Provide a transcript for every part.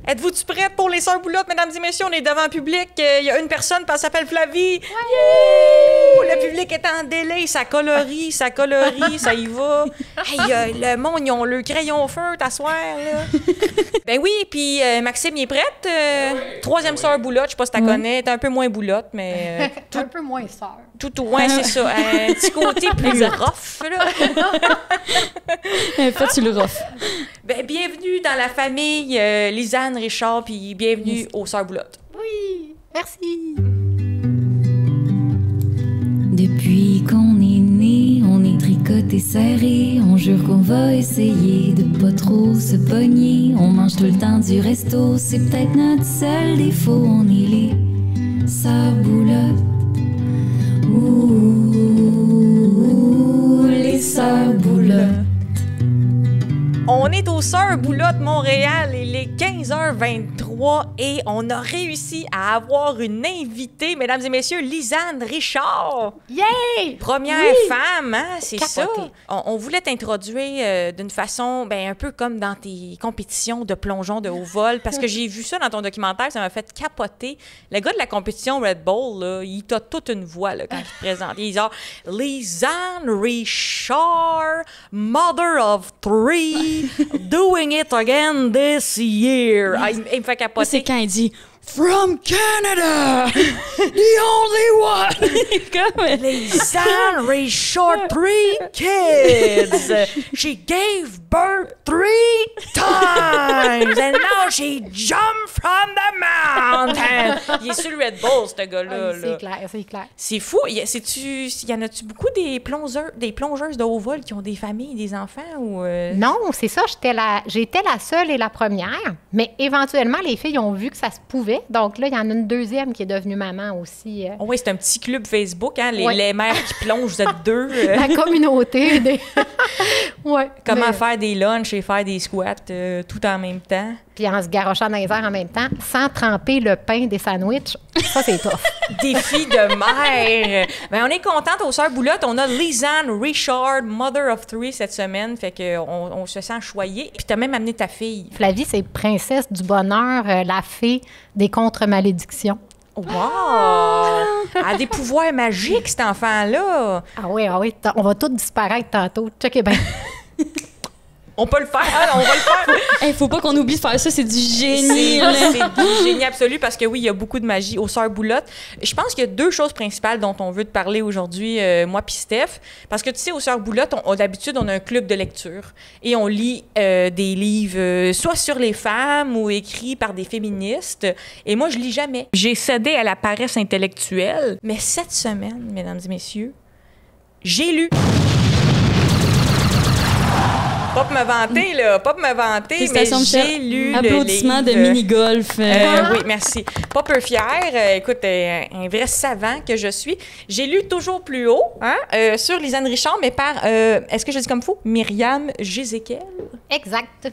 Êtes-vous-tu prêtes pour les Sœurs Boulottes, mesdames et messieurs? On est devant le public. Il y a une personne, elle s'appelle Flavie. Le public est en délai. Ça colorie, ça y va. Hey, le monde, ils ont le crayon au feu, t'asseoir, là. Ben oui, puis Maxime, il est prête? Troisième Sœur Boulotte, je sais pas si tu connais. T'es un peu moins Boulotte, mais... un peu moins sœur. Ouais, c'est ça. Un petit côté plus rough, là. Fais-tu le rough? Ben, bienvenue dans la famille Lisanne Richard, puis bienvenue aux Sœurs Boulottes. Oui, merci. Depuis qu'on est né, on est tricoté serré. On jure qu'on va essayer de pas trop se pogner. On mange tout le temps du resto, c'est peut-être notre seul défaut. On est les Sœurs Boulottes. Ouh, les Sœurs Boulottes. On est aux Sœurs Boulottes Montréal, il est 15h23 et on a réussi à avoir une invitée, mesdames et messieurs, Lisanne Richard. Yay! Première femme, hein, c'est ça. On voulait t'introduire d'une façon un peu comme dans tes compétitions de plongeon de haut vol, parce que j'ai vu ça dans ton documentaire, ça m'a fait capoter. Le gars de la compétition Red Bull, là, il t'a toute une voix là, quand il te présente. Il dit « Lisanne Richard, mother of three, doing it again this year. » Il me fait capoter. C'est quand il dit From Canada, the only one. Comme Lisanne Richard, 3 kids. She gave birth 3 times, and now she jumped from the mountain. Il est sur le Red Bull, ce gars-là. C'est clair, c'est clair. C'est fou. Y en a-tu beaucoup des plongeuses de haut vol qui ont des familles, des enfants? Ou Non, c'est ça. J'étais la seule et la première. Mais éventuellement, les filles ont vu que ça se pouvait. Donc là, il y en a une deuxième qui est devenue maman aussi. Oh oui, c'est un petit club Facebook, hein? Les mères qui plongent, vous êtes deux. La communauté. Ouais. Comment faire des lunchs et faire des squats tout en même temps. Puis en se garochant dans les airs en même temps, sans tremper le pain des sandwichs. Ça, c'est tough. Défi de mère. Ben, on est contente aux Sœurs Boulottes. On a Lisanne Richard, mother of 3 cette semaine. Fait qu'on se sent choyé. Puis t'as même amené ta fille. Flavie, c'est princesse du bonheur, la fée des contre-malédictions. Wow! Elle a des pouvoirs magiques, cet enfant-là. Ah oui. On va tous disparaître tantôt. Checkez bien. On peut le faire, on va le faire. Faut pas qu'on oublie de faire ça, c'est du génie. C'est du génie absolu parce que oui, il y a beaucoup de magie aux Sœurs Boulottes. Je pense qu'il y a deux choses principales dont on veut te parler aujourd'hui, moi puis Steph. Parce que tu sais, aux Sœurs Boulottes, d'habitude, on a un club de lecture et on lit des livres soit sur les femmes ou écrits par des féministes. Et moi, je lis jamais. J'ai cédé à la paresse intellectuelle. Mais cette semaine, mesdames et messieurs, j'ai lu. Pas pour me vanter, là. Pas pour me vanter, mais j'ai lu applaudissements le livre. De mini-golf. Oui, merci. Pas peu fière. Écoute, un vrai savant que je suis. J'ai lu Toujours plus haut, hein, sur Lisanne Richard, mais par, est-ce que je dis comme fou? Myriam Jézéquel. Exact.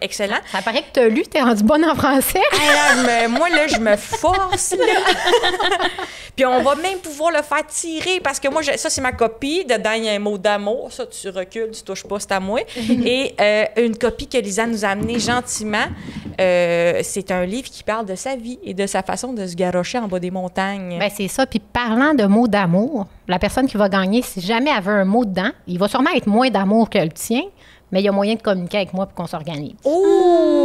Excellent. Ça paraît que tu as lu, tu es rendu bonne en français. Moi, là, je me force, là. Puis on va même pouvoir le faire tirer parce que moi, ça, c'est ma copie. Dedans, il y a un mot d'amour. Ça, tu recules, tu touches pas, c'est à moi. Et une copie que Lisanne nous a amenée gentiment. C'est un livre qui parle de sa vie et de sa façon de se garrocher en bas des montagnes. Bien, c'est ça. Puis parlant de mots d'amour, la personne qui va gagner, si jamais elle veut un mot dedans, il va sûrement être moins d'amour que le tien. Mais il y a moyen de communiquer avec moi pour qu'on s'organise. Oh!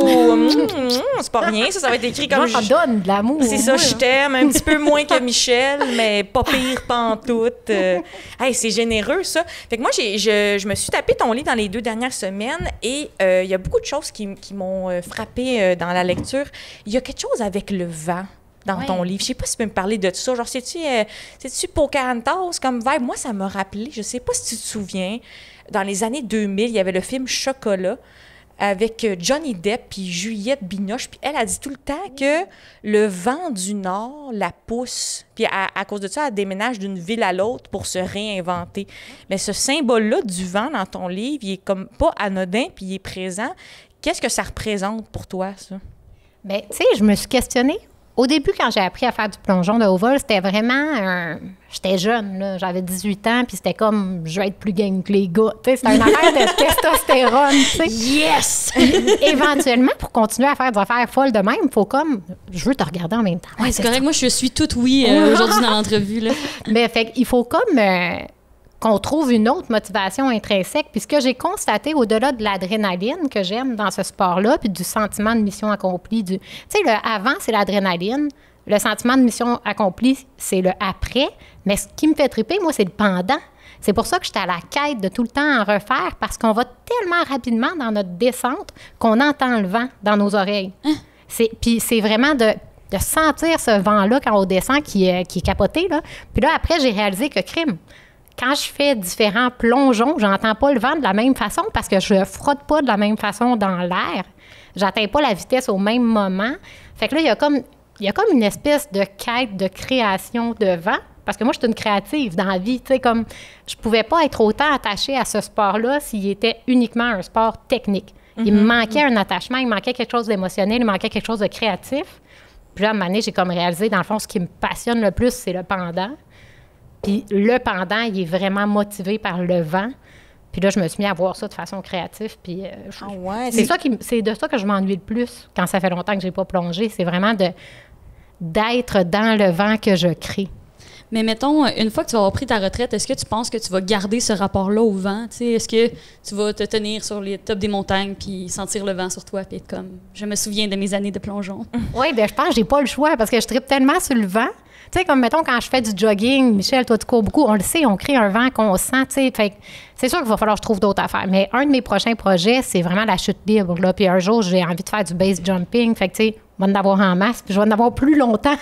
C'est pas rien, ça va être écrit comme... J'en donne de l'amour. C'est ça, je t'aime, un petit peu moins que Michel, mais pas pire pantoute. Hey, c'est généreux, ça. Fait que moi, je me suis tapé ton livre dans les 2 dernières semaines et il y a beaucoup de choses qui m'ont frappée dans la lecture. Il y a quelque chose avec le vent dans ton livre. Je sais pas si tu peux me parler de ça. Genre, c'est-tu Pocahontas comme vibe? Moi, ça m'a rappelé, je sais pas si tu te souviens, dans les années 2000, il y avait le film Chocolat avec Johnny Depp puis Juliette Binoche. Puis elle a dit tout le temps que le vent du Nord la pousse. Puis à cause de ça, elle déménage d'une ville à l'autre pour se réinventer. Mais ce symbole-là du vent dans ton livre, il est comme pas anodin puis il est présent. Qu'est-ce que ça représente pour toi, ça? Bien, tu sais, je me suis questionnée Au début, quand j'ai appris à faire du plongeon de haut vol, c'était vraiment j'étais jeune, là, j'avais 18 ans, puis c'était comme, je vais être plus game que les gars. Tu sais, c'était une affaire de testostérone, tu sais. Yes! Éventuellement, pour continuer à faire des affaires folles de même, il faut comme, je veux te regarder en même temps. Ouais, c'est correct. Moi, je suis toute oui aujourd'hui dans l'entrevue, là. Mais fait qu'il faut comme qu'on trouve une autre motivation intrinsèque. Puis ce que j'ai constaté, au-delà de l'adrénaline que j'aime dans ce sport-là, puis du sentiment de mission accomplie, tu sais, le avant, c'est l'adrénaline. Le sentiment de mission accomplie, c'est le après. Mais ce qui me fait triper, moi, c'est le pendant. C'est pour ça que j'étais à la quête de tout le temps en refaire, parce qu'on va tellement rapidement dans notre descente qu'on entend le vent dans nos oreilles. Puis c'est vraiment de sentir ce vent-là quand on descend qui est capoté, là. Puis là, après, j'ai réalisé que crime. Quand je fais différents plongeons, j'entends pas le vent de la même façon parce que je frotte pas de la même façon dans l'air. J'atteins pas la vitesse au même moment. Fait que là, il y a comme une espèce de quête de création de vent. Parce que moi, je suis une créative dans la vie. Tu sais, comme je pouvais pas être autant attachée à ce sport-là s'il était uniquement un sport technique. Il me manquait un attachement, il me manquait quelque chose d'émotionnel, il me manquait quelque chose de créatif. Puis là, à un moment donné, j'ai comme réalisé, dans le fond, ce qui me passionne le plus, c'est le pendant. Puis le pendant, il est vraiment motivé par le vent. Puis là, je me suis mis à voir ça de façon créative. Puis c'est de ça que je m'ennuie le plus quand ça fait longtemps que j'ai pas plongé. C'est vraiment d'être dans le vent que je crée. Mais mettons, une fois que tu vas avoir pris ta retraite, est-ce que tu penses que tu vas garder ce rapport-là au vent? T'sais, est-ce que tu vas te tenir sur les tops des montagnes puis sentir le vent sur toi puis être comme, je me souviens de mes années de plongeon? Oui, bien, je pense que j'ai pas le choix parce que je tripe tellement sur le vent. Tu sais, comme mettons, quand je fais du jogging, Michel, toi, tu cours beaucoup, on le sait, on crée un vent qu'on sent, tu sais. Fait c'est sûr qu'il va falloir que je trouve d'autres affaires. Mais un de mes prochains projets, c'est vraiment la chute libre, là. Puis un jour, j'ai envie de faire du base jumping. Fait que, tu sais, je vais en avoir en masse, puis je vais en avoir plus longtemps.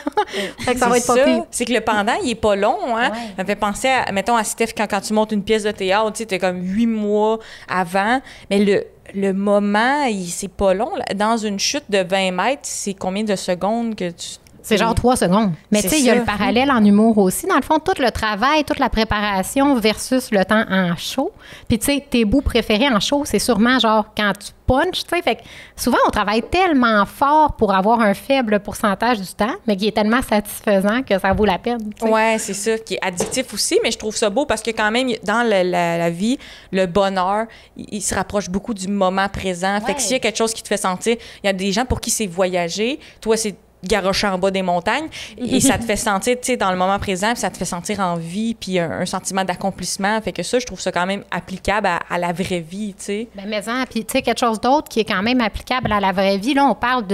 Fait que ça va être pas pire. C'est que le pendant, il est pas long, hein? Ouais. Ça me fait penser mettons, à Steph, quand tu montes une pièce de théâtre, tu sais, t'es comme 8 mois avant. Mais le moment, c'est pas long. Là. Dans une chute de 20 mètres, c'est combien de secondes que tu... C'est genre 3 secondes. Mais tu sais, il y a le parallèle en humour aussi. Dans le fond, tout le travail, toute la préparation versus le temps en show. Puis tu sais, tes bouts préférés en show, c'est sûrement genre quand tu punches, tu sais. Fait que souvent, on travaille tellement fort pour avoir un faible pourcentage du temps, mais qui est tellement satisfaisant que ça vaut la peine. T'sais. Ouais, c'est ça, qui est addictif aussi, mais je trouve ça beau parce que quand même, dans la vie, le bonheur, il se rapproche beaucoup du moment présent. Fait que s'il y a quelque chose qui te fait sentir, il y a des gens pour qui c'est voyager. Toi, c'est garrocher en bas des montagnes et ça te fait sentir, tu sais, dans le moment présent, puis ça te fait sentir en vie, puis un sentiment d'accomplissement. Fait que ça, je trouve ça quand même applicable à la vraie vie, tu sais. Bien, mais puis tu sais, quelque chose d'autre qui est quand même applicable à la vraie vie, là, on parle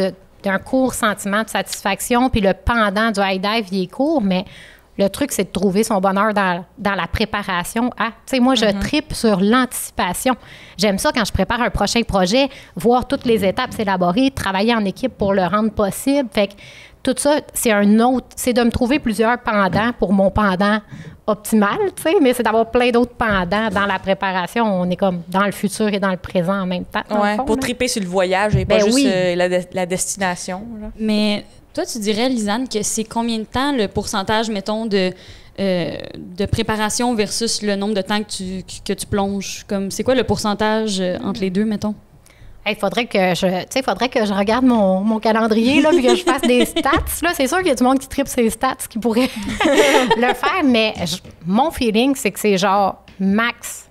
d'un court sentiment de satisfaction, puis le pendant du high dive, il est court, mais le truc, c'est de trouver son bonheur dans la préparation. Tu sais, moi, je tripe sur l'anticipation. J'aime ça quand je prépare un prochain projet, voir toutes les étapes s'élaborer, travailler en équipe pour le rendre possible. Fait que tout ça, c'est de me trouver plusieurs pendants pour mon pendant optimal, tu sais, mais c'est d'avoir plein d'autres pendants dans la préparation. On est comme dans le futur et dans le présent en même temps. Ouais, pour triper sur le voyage et pas juste la destination. Là. Mais toi, tu dirais, Lisanne, que c'est combien de temps le pourcentage, mettons, de préparation versus le nombre de temps que tu plonges? Comme, c'est quoi le pourcentage entre les deux, mettons? Il faudrait que je regarde mon calendrier là, puis que je fasse des stats. Là, c'est sûr qu'il y a du monde qui tripe ses stats qui pourrait le faire, mais mon feeling, c'est que c'est genre max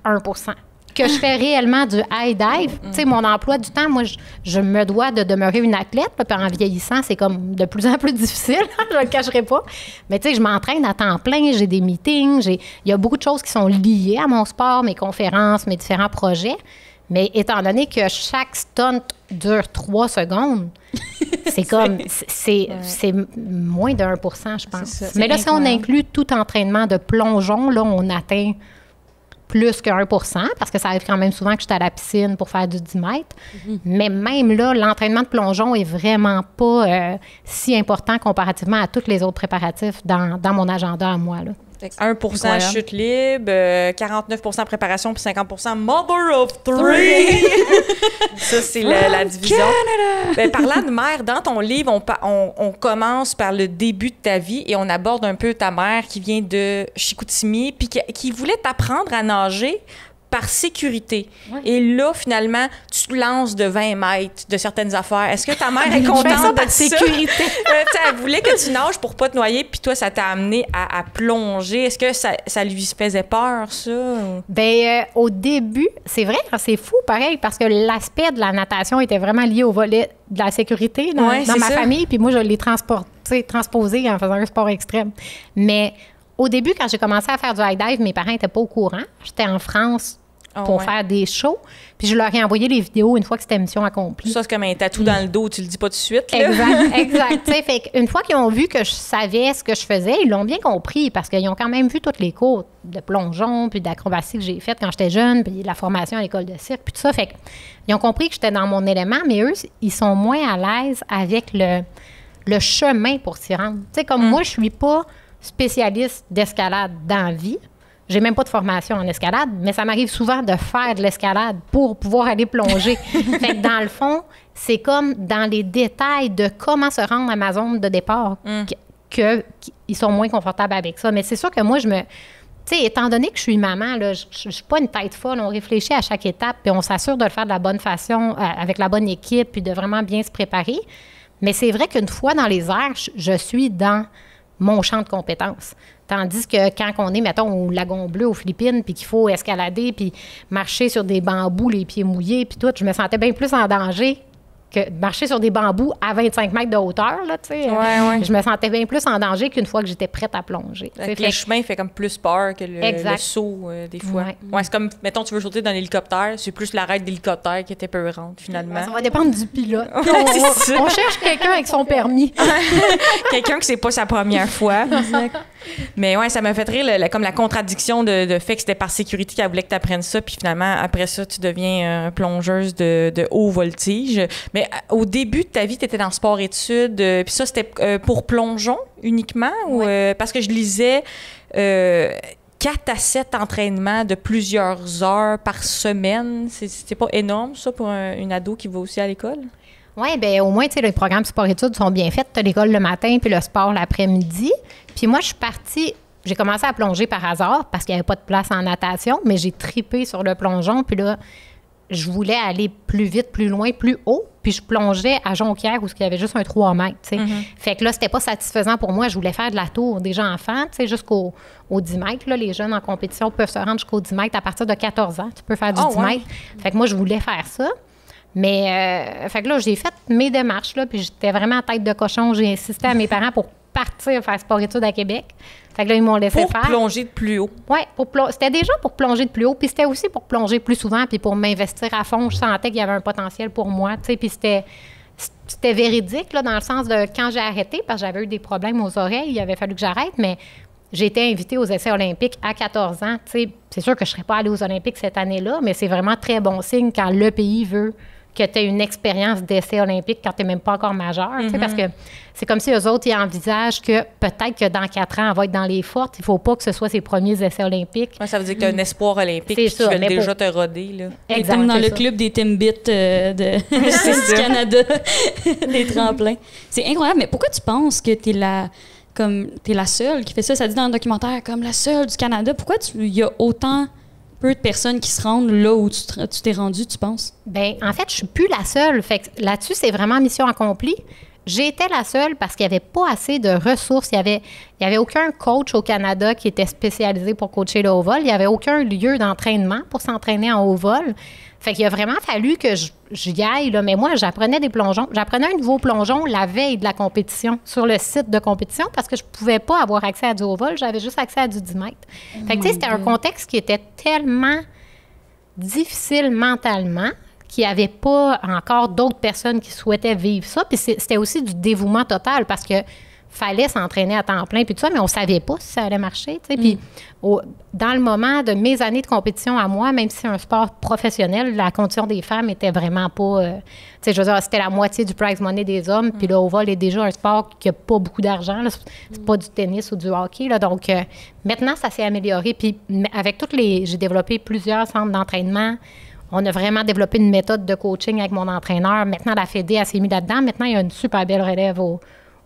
1%. Que je fais réellement du high dive. Tu sais, mon emploi du temps, moi, je me dois de demeurer une athlète. Puis en vieillissant, c'est comme de plus en plus difficile. Je ne le cacherai pas. Mais tu sais, je m'entraîne à temps plein. J'ai des meetings. Il y a beaucoup de choses qui sont liées à mon sport, mes conférences, mes différents projets. Mais étant donné que chaque stunt dure 3 secondes, c'est comme... C'est moins de 1%, je pense. Mais là, si on inclut tout entraînement de plongeon, là, on atteint plus que 1%, parce que ça arrive quand même souvent que je suis à la piscine pour faire du 10 mètres. Mais même là, l'entraînement de plongeon est vraiment pas si important comparativement à tous les autres préparatifs dans mon agenda à moi, là. 1% chute libre, 49% préparation, puis 50% mother of 3. Ça, c'est la division. Ben, parlant de mère, dans ton livre, on commence par le début de ta vie et on aborde un peu ta mère qui vient de Chicoutimi, puis qui voulait t'apprendre à nager par sécurité. Ouais. Et là, finalement, tu te lances de 20 mètres de certaines affaires. Est-ce que ta mère est Je fais ça contente de par sécurité. Elle voulait que tu nages pour pas te noyer, puis toi, ça t'a amené à plonger. Est-ce que ça lui faisait peur, ça? Bien, au début, c'est vrai, c'est fou, pareil, parce que l'aspect de la natation était vraiment lié au volet de la sécurité dans Ouais, ma c'est ça. famille, puis moi, je l'ai transposé en faisant un sport extrême. Mais au début, quand j'ai commencé à faire du high dive, mes parents n'étaient pas au courant. J'étais en France pour faire des shows, puis je leur ai envoyé les vidéos une fois que c'était mission accomplie. Ça, c'est comme un tatou dans le dos, tu le dis pas tout de suite. Là. Exact. T'sais, fait qu'une fois qu'ils ont vu que je savais ce que je faisais, ils l'ont bien compris parce qu'ils ont quand même vu toutes les cours de plongeon puis d'acrobatie que j'ai faites quand j'étais jeune, puis la formation à l'école de cirque, puis tout ça. Fait qu'ils ont compris que j'étais dans mon élément, mais eux, ils sont moins à l'aise avec le chemin pour s'y rendre. Tu sais, comme moi, je suis pas spécialiste d'escalade dans la vie. J'ai même pas de formation en escalade, mais ça m'arrive souvent de faire de l'escalade pour pouvoir aller plonger. Fait que dans le fond, c'est comme dans les détails de comment se rendre à ma zone de départ qu'ils sont moins confortables avec ça. Mais c'est sûr que moi, tu sais, étant donné que je suis maman, là, je suis pas une tête folle. On réfléchit à chaque étape, puis on s'assure de le faire de la bonne façon, avec la bonne équipe, puis de vraiment bien se préparer. Mais c'est vrai qu'une fois dans les airs, je suis dans mon champ de compétences. Tandis que quand on est, mettons, au Lagon Bleu, aux Philippines, puis qu'il faut escalader, puis marcher sur des bambous, les pieds mouillés, puis tout, je me sentais bien plus en danger que de marcher sur des bambous à 25 mètres de hauteur, là, tu sais. Ouais. Je me sentais bien plus en danger qu'une fois que j'étais prête à plonger. Le chemin fait comme plus peur que le saut, des fois. Ouais, c'est comme, mettons, tu veux sauter dans l'hélicoptère, c'est plus l'arrêt d'hélicoptère qui était peurante, finalement. Ça va dépendre du pilote. C'est ça. On cherche quelqu'un avec son permis. Quelqu'un que c'est pas sa première fois. Mais ouais, ça m'a fait rire, comme la contradiction de fait que c'était par sécurité qu'elle voulait que tu apprennes ça, puis finalement, après ça, tu deviens plongeuse de haut voltige. Mais au début de ta vie, tu étais dans sport-études, puis ça, c'était pour plongeon uniquement? Ou, parce que je lisais 4 à 7 entraînements de plusieurs heures par semaine. C'est pas énorme, ça, pour une ado qui va aussi à l'école? Oui, bien, au moins, tu sais, les programmes sport-études sont bien faits. Tu as l'école le matin puis le sport l'après-midi. Puis moi, je suis partie... J'ai commencé à plonger par hasard parce qu'il n'y avait pas de place en natation, mais j'ai tripé sur le plongeon. Puis là, je voulais aller plus vite, plus loin, plus haut. Puis je plongeais à Jonquière où il y avait juste un 3 mètres, tu sais. Fait que là, c'était pas satisfaisant pour moi. Je voulais faire de la tour déjà enfant, tu sais, jusqu'au 10 mètres. Là, les jeunes en compétition peuvent se rendre jusqu'au 10 mètres à partir de 14 ans. Tu peux faire du 10 mètres. Fait que moi, je voulais faire ça. Mais, fait que là, j'ai fait mes démarches, là, puis j'étais vraiment en tête de cochon. J'ai insisté à mes parents pour partir faire sport-études à Québec. Fait que là, ils m'ont laissé faire. Pour plonger de plus haut. Oui, c'était déjà pour plonger de plus haut, puis c'était aussi pour plonger plus souvent, puis pour m'investir à fond. Je sentais qu'il y avait un potentiel pour moi, tu sais, puis c'était véridique, là, dans le sens de quand j'ai arrêté, parce que j'avais eu des problèmes aux oreilles, il avait fallu que j'arrête, mais j'ai été invitée aux essais olympiques à 14 ans. Tu sais, c'est sûr que je ne serais pas allée aux Olympiques cette année-là, mais c'est vraiment très bon signe quand le pays veut que tu aies une expérience d'essai olympique quand tu n'es même pas encore majeur. Tu sais, parce que c'est comme si eux autres, ils envisagent que peut-être que dans 4 ans, elle va être dans les fortes. Il ne faut pas que ce soit ses premiers essais olympiques. Ouais, ça veut dire que tu as un espoir olympique et qu'ils veulent déjà te roder. Là. Exact, comme dans le ça. club des Timbits du Canada, des tremplins. C'est incroyable. Mais pourquoi tu penses que tu es la seule qui fait ça? Ça dit dans le documentaire, comme la seule du Canada. Pourquoi il y a autant peu de personnes qui se rendent là où tu t'es rendu, tu penses? Bien, en fait, je suis plus la seule. Fait que là-dessus, c'est vraiment mission accomplie. J'étais la seule parce qu'il n'y avait pas assez de ressources. Il y avait aucun coach au Canada qui était spécialisé pour coacher le haut vol. Il n'y avait aucun lieu d'entraînement pour s'entraîner en haut vol. Fait qu'il a vraiment fallu que j'y aille, là. Mais moi, j'apprenais des plongeons. J'apprenais un nouveau plongeon la veille de la compétition sur le site de compétition parce que je ne pouvais pas avoir accès à du haut vol. J'avais juste accès à du 10 mètres. Fait que, tu sais, c'était un contexte qui était tellement difficile mentalement qu'il n'y avait pas encore d'autres personnes qui souhaitaient vivre ça. Puis c'était aussi du dévouement total parce que fallait s'entraîner à temps plein, puis tout ça, mais on ne savait pas si ça allait marcher. Tu sais. Puis dans le moment de mes années de compétition à moi, même si c'est un sport professionnel, la condition des femmes était vraiment pas... tu sais, je veux dire, c'était la moitié du prize money des hommes, puis le haut vol est déjà un sport qui n'a pas beaucoup d'argent. Là. C'est pas du tennis ou du hockey. Là. Donc, maintenant, ça s'est amélioré. Puis avec j'ai développé plusieurs centres d'entraînement. On a vraiment développé une méthode de coaching avec mon entraîneur. Maintenant, la Fédé, elle s'est mise là-dedans. Maintenant, il y a une super belle relève au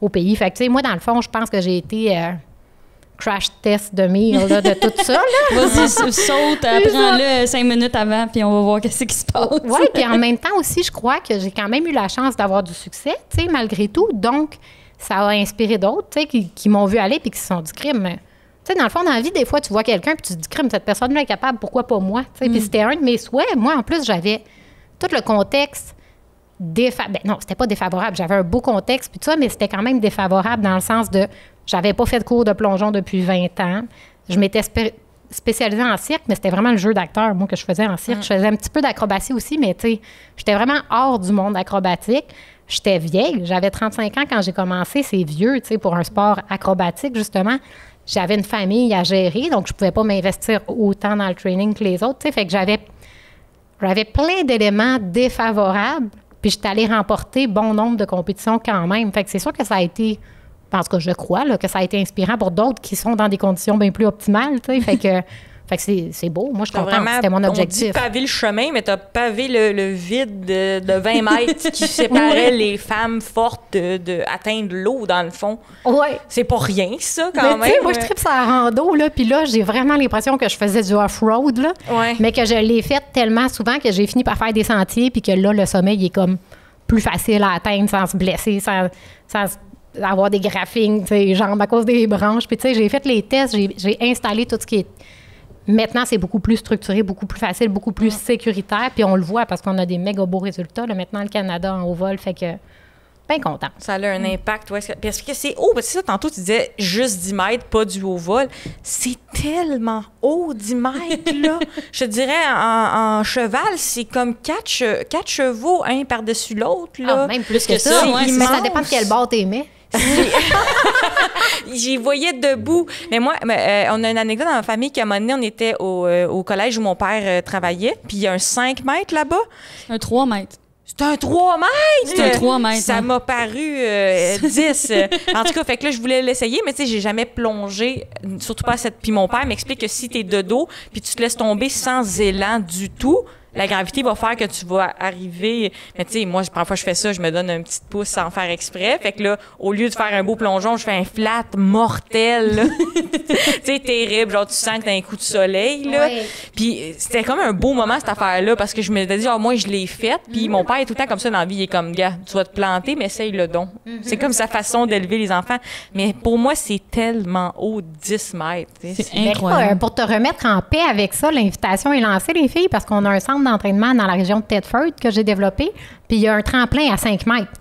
pays. Fait que, tu sais, moi, dans le fond, je pense que j'ai été crash test de mire là, de tout ça. Là. Vas-y, saute, apprends-le 5 minutes avant, puis on va voir qu'est-ce qui se passe. Oui, puis en même temps aussi, je crois que j'ai quand même eu la chance d'avoir du succès, tu sais, malgré tout. Donc, ça a inspiré d'autres, tu sais, qui m'ont vu aller puis qui se sont dit « crime ». Tu sais, dans le fond, dans la vie, des fois, tu vois quelqu'un puis tu te dis « crime, cette personne-là est capable, pourquoi pas moi? » Tu sais, puis c'était un de mes souhaits. Moi, en plus, j'avais tout le contexte non, c'était pas défavorable. J'avais un beau contexte puis tout ça, mais c'était quand même défavorable dans le sens de j'avais pas fait de cours de plongeon depuis 20 ans. Je m'étais spécialisée en cirque, mais c'était vraiment le jeu d'acteur, moi, que je faisais en cirque. Je faisais un petit peu d'acrobatie aussi, mais tu sais, j'étais vraiment hors du monde acrobatique. J'étais vieille. J'avais 35 ans quand j'ai commencé. C'est vieux, tu sais, pour un sport acrobatique, justement. J'avais une famille à gérer, donc je pouvais pas m'investir autant dans le training que les autres, tu sais. Fait que j'avais plein d'éléments défavorables, puis j'étais allée remporter bon nombre de compétitions quand même. Fait que c'est sûr que ça a été, parce que je crois, là, que ça a été inspirant pour d'autres qui sont dans des conditions bien plus optimales, tu sais. Fait que c'est beau. Moi, je suis contente. C'était mon objectif. On dit paver le chemin, mais tu as pavé le vide de 20 mètres qui séparait les femmes fortes d'atteindre l'eau, dans le fond. Oui. C'est pas rien, ça, quand même. Moi, je tripe sur la rando, là, puis là, j'ai vraiment l'impression que je faisais du off-road, là, mais que je l'ai fait tellement souvent que j'ai fini par faire des sentiers, puis que là, le sommet, il est comme plus facile à atteindre sans se blesser, sans avoir des graphings, tu sais, jambes à cause des branches. Puis, tu sais, j'ai fait les tests, j'ai installé tout ce qui est... Maintenant, c'est beaucoup plus structuré, beaucoup plus facile, beaucoup plus sécuritaire. Puis on le voit parce qu'on a des méga beaux résultats. Là, maintenant, le Canada en haut vol, fait que bien content. Ça a un impact, ouais. Parce que c'est haut. Parce que ça, tantôt, tu disais juste 10 mètres, pas du haut vol. C'est tellement haut, 10 mètres, là. Je te dirais, en cheval, c'est comme 4 chevaux, un par-dessus l'autre, là. Ah, même plus que ça. Ouais, mais ça dépend de quel bord t'aimais. J'y voyais debout. Mais moi, on a une anecdote dans ma famille qu'à un moment donné, on était au collège où mon père travaillait, puis il y a un 5 mètres là-bas. Un 3 mètres. C'est un 3 mètres! C'est un 3 mètres. Ça m'a paru 10. En tout cas, fait que là, je voulais l'essayer, mais tu sais, j'ai jamais plongé, surtout pas à cette. Puis mon père m'explique que si t'es de dos, puis tu te laisses tomber sans élan du tout, la gravité va faire que tu vas arriver. Mais tu sais, moi, parfois, je fais ça, je me donne un petit pouce sans faire exprès. Fait que là, au lieu de faire un beau plongeon, je fais un flat mortel. Tu sais, terrible. Genre, tu sens que t'as un coup de soleil, là. Ouais. Puis c'était comme un beau moment, cette affaire-là, parce que je me dit, moi, je l'ai faite. Puis mon père est tout le temps comme ça dans la vie. Il est comme, gars, tu vas te planter, mais essaye le don. C'est comme sa façon d'élever les enfants. Mais pour moi, c'est tellement haut, 10 mètres. C'est Mais incroyable. là, pour te remettre en paix avec ça, l'invitation est lancée, les filles, parce qu'on a un centre d'entraînement dans la région de Thetford que j'ai développé, puis il y a un tremplin à 5 mètres.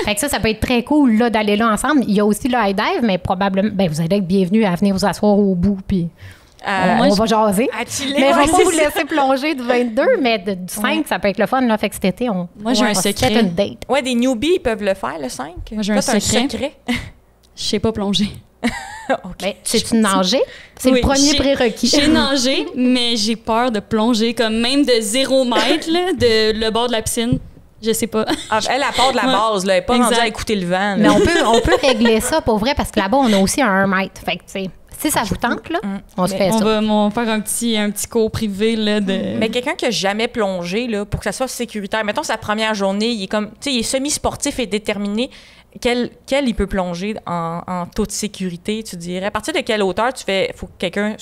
Fait que ça peut être très cool là, d'aller là ensemble. Il y a aussi le high dive, mais probablement, vous allez être bienvenus à venir vous asseoir au bout, puis on va jaser. À chiller, Mais on ouais, va pas c'est vous ça. laisser plonger du 22, mais du 5, ça peut être le fun. Là, fait que cet été, Moi, j'ai un secret. Peut-être une date. Ouais, des newbies, ils peuvent le faire, le 5. Moi, j'ai un Toi, t'as secret. Je sais pas plonger. Ben, sais-tu nager? C'est Oui, le premier j'ai- prérequis. J'ai nagé, mais j'ai peur de plonger, comme même de 0 mètre, là, de le bord de la piscine. Je sais pas. Ah, elle part de la Ouais. base, là. Elle n'est pas rendue Exact. à écouter le vent. Mais là. on peut régler ça pour vrai, parce que là-bas, on a aussi un 1 mètre. Fait que, tu sais, si ça vous tente, là, on se fait On ça. va faire un petit cours privé, là, de... Mais quelqu'un qui n'a jamais plongé, là, pour que ça soit sécuritaire, mettons sa première journée, il est comme, tu sais, il est semi-sportif et déterminé. Quel il peut plonger en toute sécurité, tu dirais? À partir de quelle hauteur faut que quelqu'un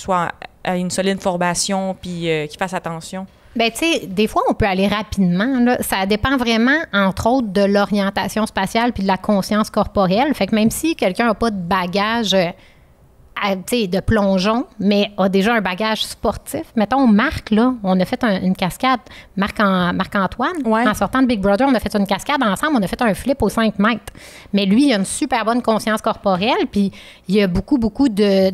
ait une solide formation puis qu'il fasse attention? Bien, tu sais, des fois, on peut aller rapidement. Là. Ça dépend vraiment, entre autres, de l'orientation spatiale puis de la conscience corporelle. Fait que même si quelqu'un n'a pas de bagage tu sais, de plongeon, mais a déjà un bagage sportif, mettons, Marc, là, on a fait une cascade, Marc-Antoine, Ouais. en sortant de Big Brother, on a fait une cascade ensemble, on a fait un flip aux 5 mètres. Mais lui, il a une super bonne conscience corporelle, puis il y a beaucoup de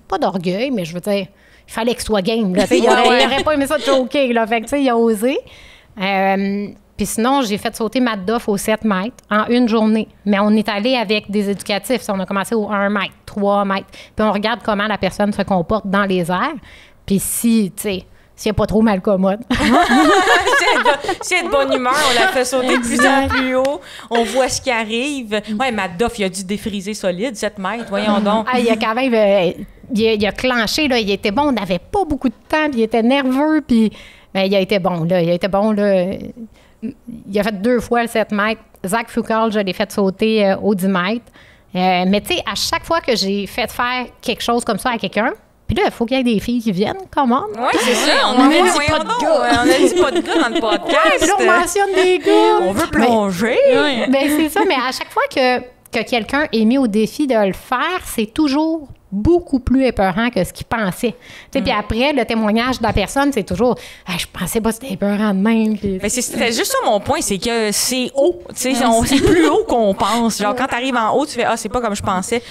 pas d'orgueil, mais je veux dire, il fallait qu'il soit game. Là, il aurait pas aimé ça de choquer. Là, fait que, tu sais, il a osé. Puis sinon, j'ai fait sauter Matt Duff aux 7 mètres en une journée. Mais on est allé avec des éducatifs. On a commencé au 1 mètre, 3 mètres. Puis on regarde comment la personne se comporte dans les airs. Puis si, tu sais, s'il n'y a pas trop mal commode. Si elle est de bonne humeur, on la fait sauter de plus en plus haut. On voit ce qui arrive. Ouais, Matt Duff, il a dû défriser solide, 7 mètres. Voyons donc. Ah, il a quand même... il a clenché, là. Il était bon. On n'avait pas beaucoup de temps. Puis il était nerveux. Puis ben, il a été bon, là. Il a fait 2 fois le 7 mètres. Zach Foucault, je l'ai fait sauter au 10 mètres. Mais tu sais, à chaque fois que j'ai fait faire quelque chose comme ça à quelqu'un, puis là, il faut qu'il y ait des filles qui viennent, comment? Oui, c'est ça. On a dit pas de gars. On a dit pas de gars dans le podcast. Puis là, on mentionne des gars. On veut plonger. Ben, c'est ça, mais à chaque fois que quelqu'un est mis au défi de le faire, c'est toujours beaucoup plus épeurant que ce qu'il pensait. Puis après, le témoignage de la personne, c'est toujours « Je pensais pas que c'était épeurant de même. » Mais c'était juste ça mon point, c'est que c'est haut. C'est plus haut qu'on pense. Genre, quand t'arrives en haut, tu fais « Ah, c'est pas comme je pensais. »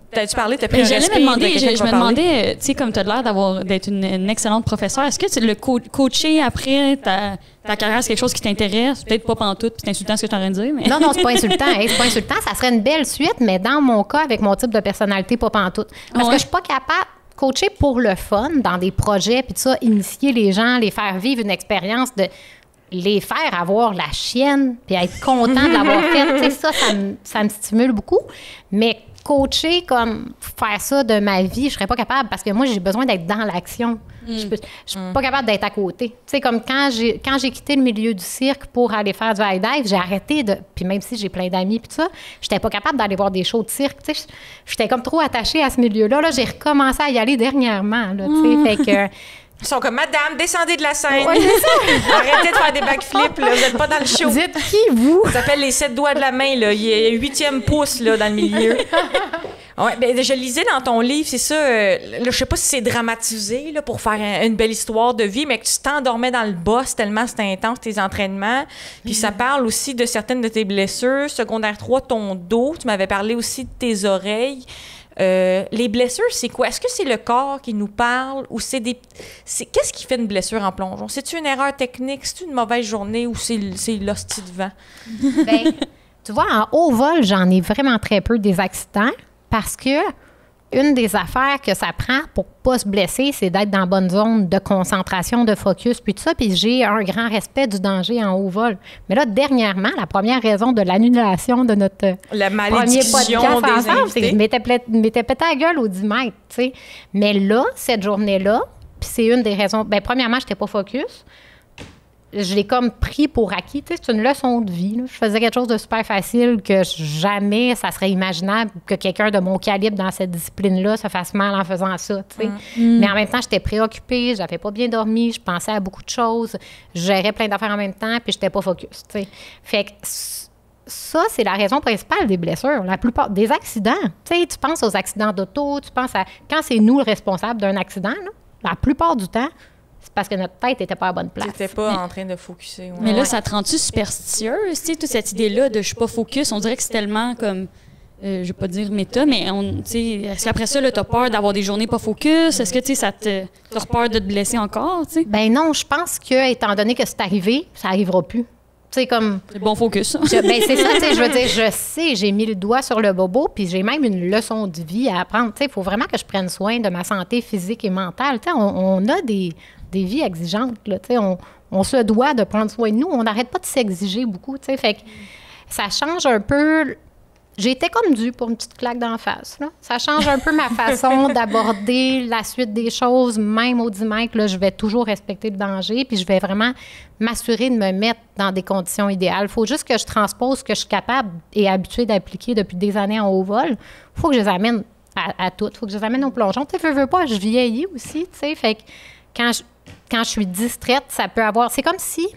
T'as-tu parlé? T'as pris un respect? Je me demandais, tu sais, comme tu as l'air d'être une excellente professeure, est-ce que le coacher après ta carrière, c'est quelque chose qui t'intéresse? Peut-être pas pantoute, puis c'est insultant ce que je suis en train de dire. Mais... Non, c'est pas insultant. C'est pas insultant. Ça serait une belle suite, mais dans mon cas, avec mon type de personnalité, pas pantoute. Parce que je suis pas capable de coacher pour le fun, dans des projets, puis ça, initier les gens, les faire vivre une expérience de les faire avoir la chienne, puis être content de l'avoir faite. Ça me stimule beaucoup. Mais coacher, comme faire ça de ma vie, je serais pas capable parce que moi, j'ai besoin d'être dans l'action. Je suis pas capable d'être à côté. Tu sais, comme quand j'ai quitté le milieu du cirque pour aller faire du high dive, j'ai arrêté de... Puis même si j'ai plein d'amis puis tout ça, j'étais pas capable d'aller voir des shows de cirque. Tu sais, j'étais comme trop attachée à ce milieu-là. Là, j'ai recommencé à y aller dernièrement. Là, tu sais, fait que... Ils sont comme, madame, descendez de la scène. Ouais, arrêtez de faire des backflips, là. Vous n'êtes pas dans le show. Vous êtes qui, vous? Ça s'appelle les 7 doigts de la main, là. Il y a 8e pouce, là, dans le milieu. Ouais, ben, je lisais dans ton livre, c'est ça. Là, je sais pas si c'est dramatisé, là, pour faire une belle histoire de vie, mais que tu t'endormais dans le boss tellement c'était intense, tes entraînements. Puis ça parle aussi de certaines de tes blessures. Secondaire 3, ton dos. Tu m'avais parlé aussi de tes oreilles. Les blessures, c'est quoi? Est-ce que c'est le corps qui nous parle ou c'est des... Qu'est-ce qui fait une blessure en plongeon? C'est-tu une erreur technique? C'est-tu une mauvaise journée ou c'est l'hostie de vent? Bien, tu vois, en haut vol, j'en ai vraiment très peu des accidents parce que une des affaires que ça prend pour pas se blesser, c'est d'être dans la bonne zone de concentration, de focus, puis tout ça. Puis j'ai un grand respect du danger en haut vol. Mais là, dernièrement, la première raison de l'annulation de notre premier podcast ensemble, c'est que je m'étais pété la gueule au 10 mètres, tu sais. Mais là, cette journée-là, puis c'est une des raisons... Bien, premièrement, j'étais pas focus. Je l'ai comme pris pour acquis. Tu sais, c'est une leçon de vie. Là. Je faisais quelque chose de super facile que jamais ça serait imaginable que quelqu'un de mon calibre dans cette discipline-là se fasse mal en faisant ça. Tu sais. Mais en même temps, j'étais préoccupée, j'avais pas bien dormi, je pensais à beaucoup de choses, je gérais plein d'affaires en même temps, puis j'étais pas focus. Tu sais. Fait que ça, c'est la raison principale des blessures. La plupart des accidents. Tu sais, tu penses aux accidents d'auto, tu penses à... Quand c'est nous le responsable d'un accident, là, la plupart du temps, c'est parce que notre tête n'était pas à la bonne place. T'étais pas en train de focuser. Ouais. Mais là, ça te rend-tu superstitieuse? Tu sais, toute cette idée-là de « je suis pas focus », on dirait que c'est tellement comme... je vais pas dire méta, mais est-ce qu'après ça, t'as peur d'avoir des journées pas focus? Est-ce que t'as peur de te blesser encore? T'sais? Ben non, je pense que, étant donné que c'est arrivé, ça arrivera plus. C'est comme... C'est bon focus. Ben c'est ça, je veux dire, je sais, j'ai mis le doigt sur le bobo, puis j'ai même une leçon de vie à apprendre. Il faut vraiment que je prenne soin de ma santé physique et mentale. On a des vies exigeantes, là, on se doit de prendre soin de nous. On n'arrête pas de s'exiger beaucoup, fait que ça change un peu... J'étais comme due pour une petite claque d'en face. Là. Ça change un peu ma façon d'aborder la suite des choses. Même au 10 mètres, là, je vais toujours respecter le danger, puis je vais vraiment m'assurer de me mettre dans des conditions idéales. Il faut juste que je transpose ce que je suis capable et habituée d'appliquer depuis des années en haut vol. Il faut que je les amène à toutes. Il faut que je les amène au plongeon. Tu sais, veux pas, je vieillis aussi, tu sais. Fait que quand je suis distraite, ça peut avoir... C'est comme si...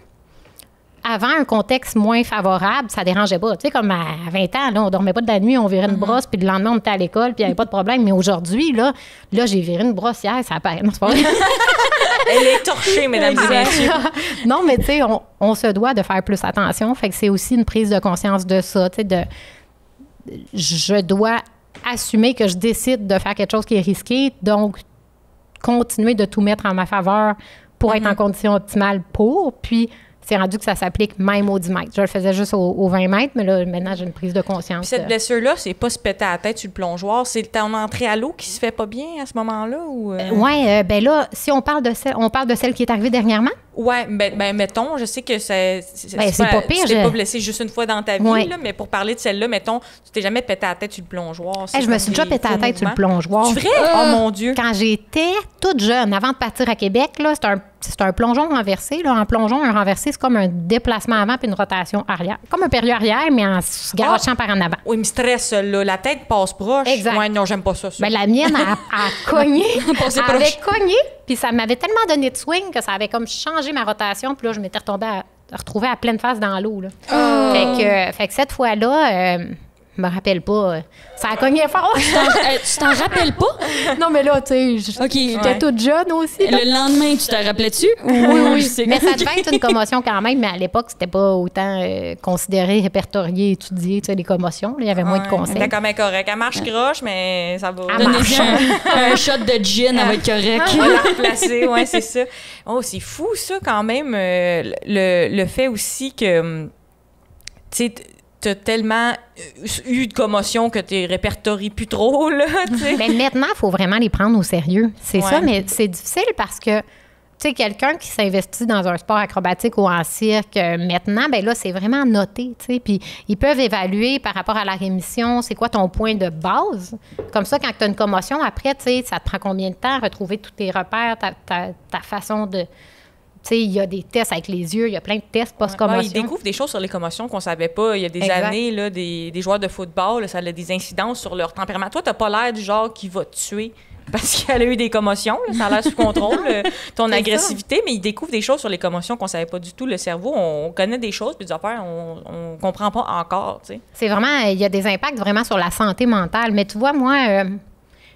Avant un contexte moins favorable, ça dérangeait pas. Tu sais, comme à 20 ans, là, on dormait pas de la nuit, on virait une brosse, puis le lendemain, on était à l'école, puis il n'y avait pas de problème. Mais aujourd'hui, là j'ai viré une brosse hier, ça apparaît. Non, c'est pas vrai. Elle est torchée, mesdames et messieurs. Non, mais tu sais, on se doit de faire plus attention. Fait que c'est aussi une prise de conscience de ça. Tu sais, je dois assumer que je décide de faire quelque chose qui est risqué, donc continuer de tout mettre en ma faveur pour être en condition optimale pour, puis c'est rendu que ça s'applique même au 10 mètres. Je le faisais juste au 20 mètres, mais là, maintenant, j'ai une prise de conscience. Puis cette blessure-là, c'est pas se péter à la tête sur le plongeoir, c'est ton entrée à l'eau qui se fait pas bien à ce moment-là? Ou Oui, ben là, si on parle de celle qui est arrivée dernièrement? Oui, ben mettons, je sais que c'est pas pire. Tu t'es pas blessé juste une fois dans ta vie, là, mais pour parler de celle-là, mettons, tu t'es jamais pété à la tête sur le plongeoir. Je me suis déjà pété à la tête sur le plongeoir. C'est vrai? Oh mon Dieu! Quand j'étais toute jeune, avant de partir à Québec, là, c'est un plongeon renversé. Là. En plongeon, un renversé, c'est comme un déplacement avant puis une rotation arrière. Comme un période arrière, mais en se garochant par en avant. Oui, il me stresse, là. La tête passe proche. Exact. Ouais, non, j'aime pas ça. Ben, la mienne a cogné. Passé Elle avait proche. cogné, puis ça m'avait tellement donné de swing que ça avait comme changé ma rotation. Puis là, je m'étais retrouvée à pleine face dans l'eau. Là. Fait que cette fois-là, je me rappelle pas. Ça a cogné fort. Tu t'en rappelles pas? Non, mais là, tu sais, OK. j'étais toute jeune aussi. Là. Le lendemain, tu t'en rappelais-tu? Oui. Mais ça devait être une commotion quand même, mais à l'époque, c'était pas autant considéré, répertorié, étudié, tu sais, les commotions. Là, il y avait moins de conseils. C'était quand même correct. Elle marche croche, mais ça va. Elle marche. Donnez-y un shot de gin, elle va être correcte. On va la replacer, oui, c'est ça. Oh, c'est fou, ça, quand même. Le fait aussi que, tu sais, t'as tellement eu de commotion que tu répertories plus trop, là, tu sais. Mais maintenant, il faut vraiment les prendre au sérieux. C'est ça, mais c'est difficile parce que, tu sais, quelqu'un qui s'investit dans un sport acrobatique ou en cirque, maintenant, ben là, c'est vraiment noté, tu sais. Puis ils peuvent évaluer par rapport à la rémission, c'est quoi ton point de base. Comme ça, quand tu as une commotion, après, tu sais, ça te prend combien de temps à retrouver tous tes repères, ta façon de... Tu sais, il y a des tests avec les yeux, il y a plein de tests post-commotion. Ils découvrent des choses sur les commotions qu'on savait pas. Il y a des années, là, des joueurs de football, là, ça a des incidences sur leur tempérament. Toi, t'as pas l'air du genre qui va te tuer parce qu'elle a eu des commotions. Là, ça a l'air sous contrôle, ton agressivité, mais ils découvrent des choses sur les commotions qu'on savait pas du tout. Le cerveau, on connaît des choses, puis des affaires, on comprend pas encore, tu sais. C'est vraiment... Il y a des impacts vraiment sur la santé mentale. Mais tu vois, moi...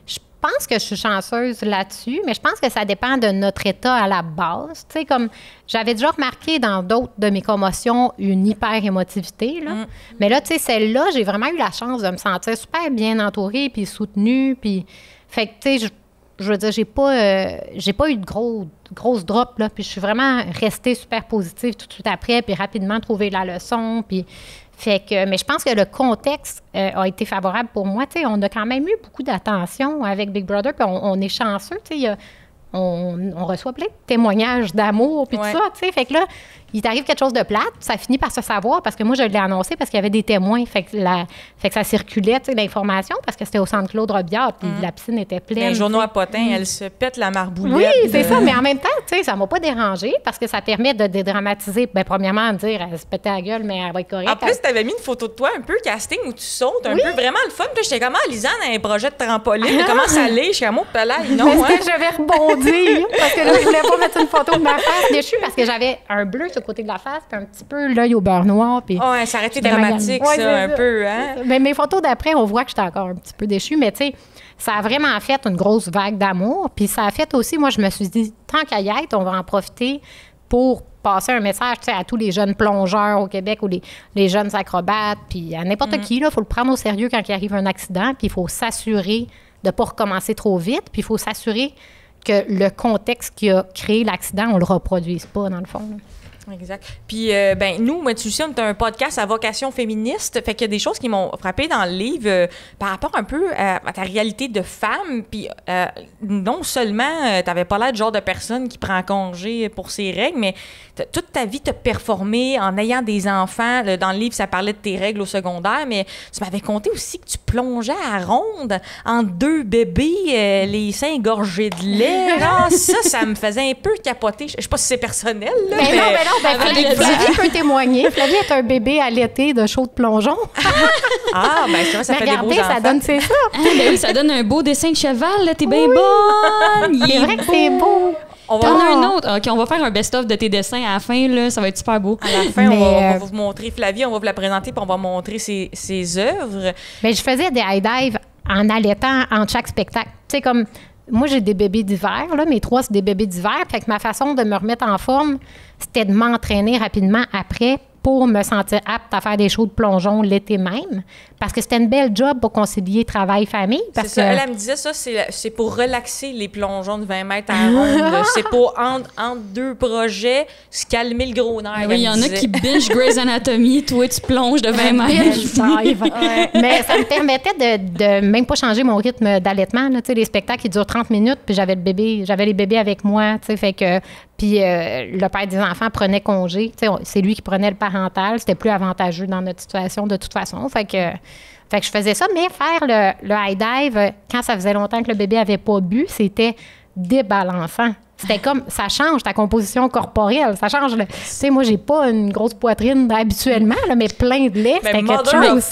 Je pense que je suis chanceuse là-dessus, mais je pense que ça dépend de notre état à la base. Tu sais, comme j'avais déjà remarqué dans d'autres de mes commotions une hyper-émotivité, là. Mais là, tu sais, celle-là, j'ai vraiment eu la chance de me sentir super bien entourée puis soutenue. Puis, fait que, tu sais, je veux dire, j'ai pas eu de grosses drops, là. Puis je suis vraiment restée super positive tout de suite après, puis rapidement trouvé la leçon, puis... Fait que, mais je pense que le contexte a été favorable pour moi. Tu sais, on a quand même eu beaucoup d'attention avec Big Brother, puis on est chanceux. Tu sais, on reçoit plein de témoignages d'amour, puis tout ça. Tu sais, fait que là, il t'arrive quelque chose de plate, ça finit par se savoir parce que moi, je l'ai annoncé parce qu'il y avait des témoins. Fait que ça circulait, tu sais, l'information parce que c'était au centre Claude Robillard, puis la piscine était pleine. Les journaux à potins, elle se pète la marboulette. Oui, c'est ça, mais en même temps, tu sais, ça m'a pas dérangé parce que ça permet de dédramatiser. Bien, premièrement, de dire, elle se pétait la gueule, mais elle va être correcte. En plus, t'avais mis une photo de toi, un peu casting, où tu sautes, un peu vraiment le fun. Puis j'étais comme, Lisanne a un projet de trampoline, mais comment ça allait? Je suis à moi, là, non, parce que je vais rebondir, parce que là, je voulais pas mettre une photo de ma face déchue parce que j'avais un bleu sur le côté de la face, puis un petit peu l'œil au beurre noir. Puis ouais, ça aurait été dramatique, ça, un peu, hein? Mais mes photos d'après, on voit que j'étais encore un petit peu déchue, mais tu sais, ça a vraiment fait une grosse vague d'amour. Puis ça a fait aussi, moi, je me suis dit, tant qu'à y être, on va en profiter pour passer un message, tu sais, à tous les jeunes plongeurs au Québec ou les jeunes acrobates, puis à n'importe qui, là, il faut le prendre au sérieux quand il arrive un accident, puis il faut s'assurer de ne pas recommencer trop vite, puis il faut s'assurer que le contexte qui a créé l'accident, on le reproduise pas, dans le fond, là. Exact. Puis, nous, moi, tu sais, on est un podcast à vocation féministe. Fait qu'il y a des choses qui m'ont frappé dans le livre par rapport un peu à ta réalité de femme. Puis, non seulement t'avais pas l'air du genre de personne qui prend congé pour ses règles, mais toute ta vie, t'as performé en ayant des enfants. Dans le livre, ça parlait de tes règles au secondaire, mais tu m'avais conté aussi que tu plongeais à ronde entre 2 bébés, les seins gorgés de lait. Genre, ça me faisait un peu capoter. Je sais pas si c'est personnel, là, mais non, Flavie peut témoigner. Flavie est un bébé allaité de chaud de plongeon. Ah, ben ça, ça fait des beaux enfants. Ça donne, c'est ça. Ah, ben oui, ça donne un beau dessin de cheval, là. T'es bien bonne. C'est vrai que c'est beau. T'en as un autre. OK, on va faire un best-of de tes dessins à la fin, là. Ça va être super beau. À la fin, on va vous montrer Flavie, on va vous la présenter, puis on va montrer ses œuvres. Mais je faisais des high dive en allaitant entre chaque spectacle. Tu sais, comme... Moi, j'ai des bébés d'hiver, là. Mes 3, c'est des bébés d'hiver. Fait que ma façon de me remettre en forme, c'était de m'entraîner rapidement après pour me sentir apte à faire des shows de plongeon l'été même. Parce que c'était une belle job pour concilier travail-famille. C'est ça. Elle me disait ça, c'est pour relaxer les plongeons de 20 mètres à ronde. C'est pour, entre 2 projets, se calmer le gros nerf. Oui, il y en a qui binge Grey's Anatomy. Toi, tu plonges de 20 mètres. Mais ça me permettait de même pas changer mon rythme d'allaitement. Là. Les spectacles, ils durent 30 minutes, puis j'avais les bébés avec moi. Fait que... Puis le père des enfants prenait congé. C'est lui qui prenait le parental. C'était plus avantageux dans notre situation de toute façon. Fait que je faisais ça. Mais faire le high dive, quand ça faisait longtemps que le bébé avait pas bu, c'était débalançant. C'était comme, ça change ta composition corporelle, ça change. Tu sais, moi, j'ai pas une grosse poitrine habituellement, là, mais plein de lait, c'était quelque chose.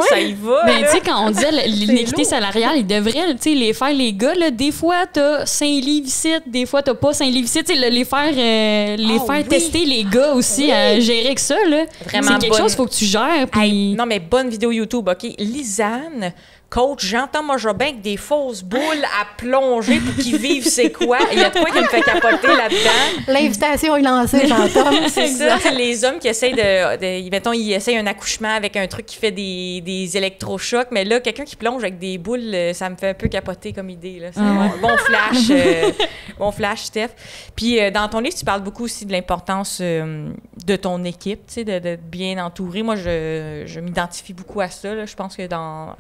Ça y va. Mais tu sais, quand on disait l'inéquité salariale, ils devraient, tu sais, les faire, les gars, là, des fois, t'as 5 livres ici, des fois, t'as pas 5 livres ici, tu sais, les faire tester les gars aussi à gérer que ça, là. Vraiment c'est quelque chose qu'il faut que tu gères. Puis... Hey, non, mais bonne vidéo YouTube, OK? Lisanne, coach Jean-Thomas Jobin avec des fausses boules à plonger pour qu'ils vivent c'est quoi. Il y a de quoi qui me fait capoter là-dedans. L'invitation est lancée, Jean-Thomas. C'est ça, c'est les hommes qui essayent mettons, ils essayent un accouchement avec un truc qui fait des électrochocs, mais là, quelqu'un qui plonge avec des boules, ça me fait un peu capoter comme idée. Là. C'est bon flash, Steph. Puis dans ton livre, tu parles beaucoup aussi de l'importance de ton équipe, tu sais, d'être bien entouré. Moi, je m'identifie beaucoup à ça. Là. Je pense que dans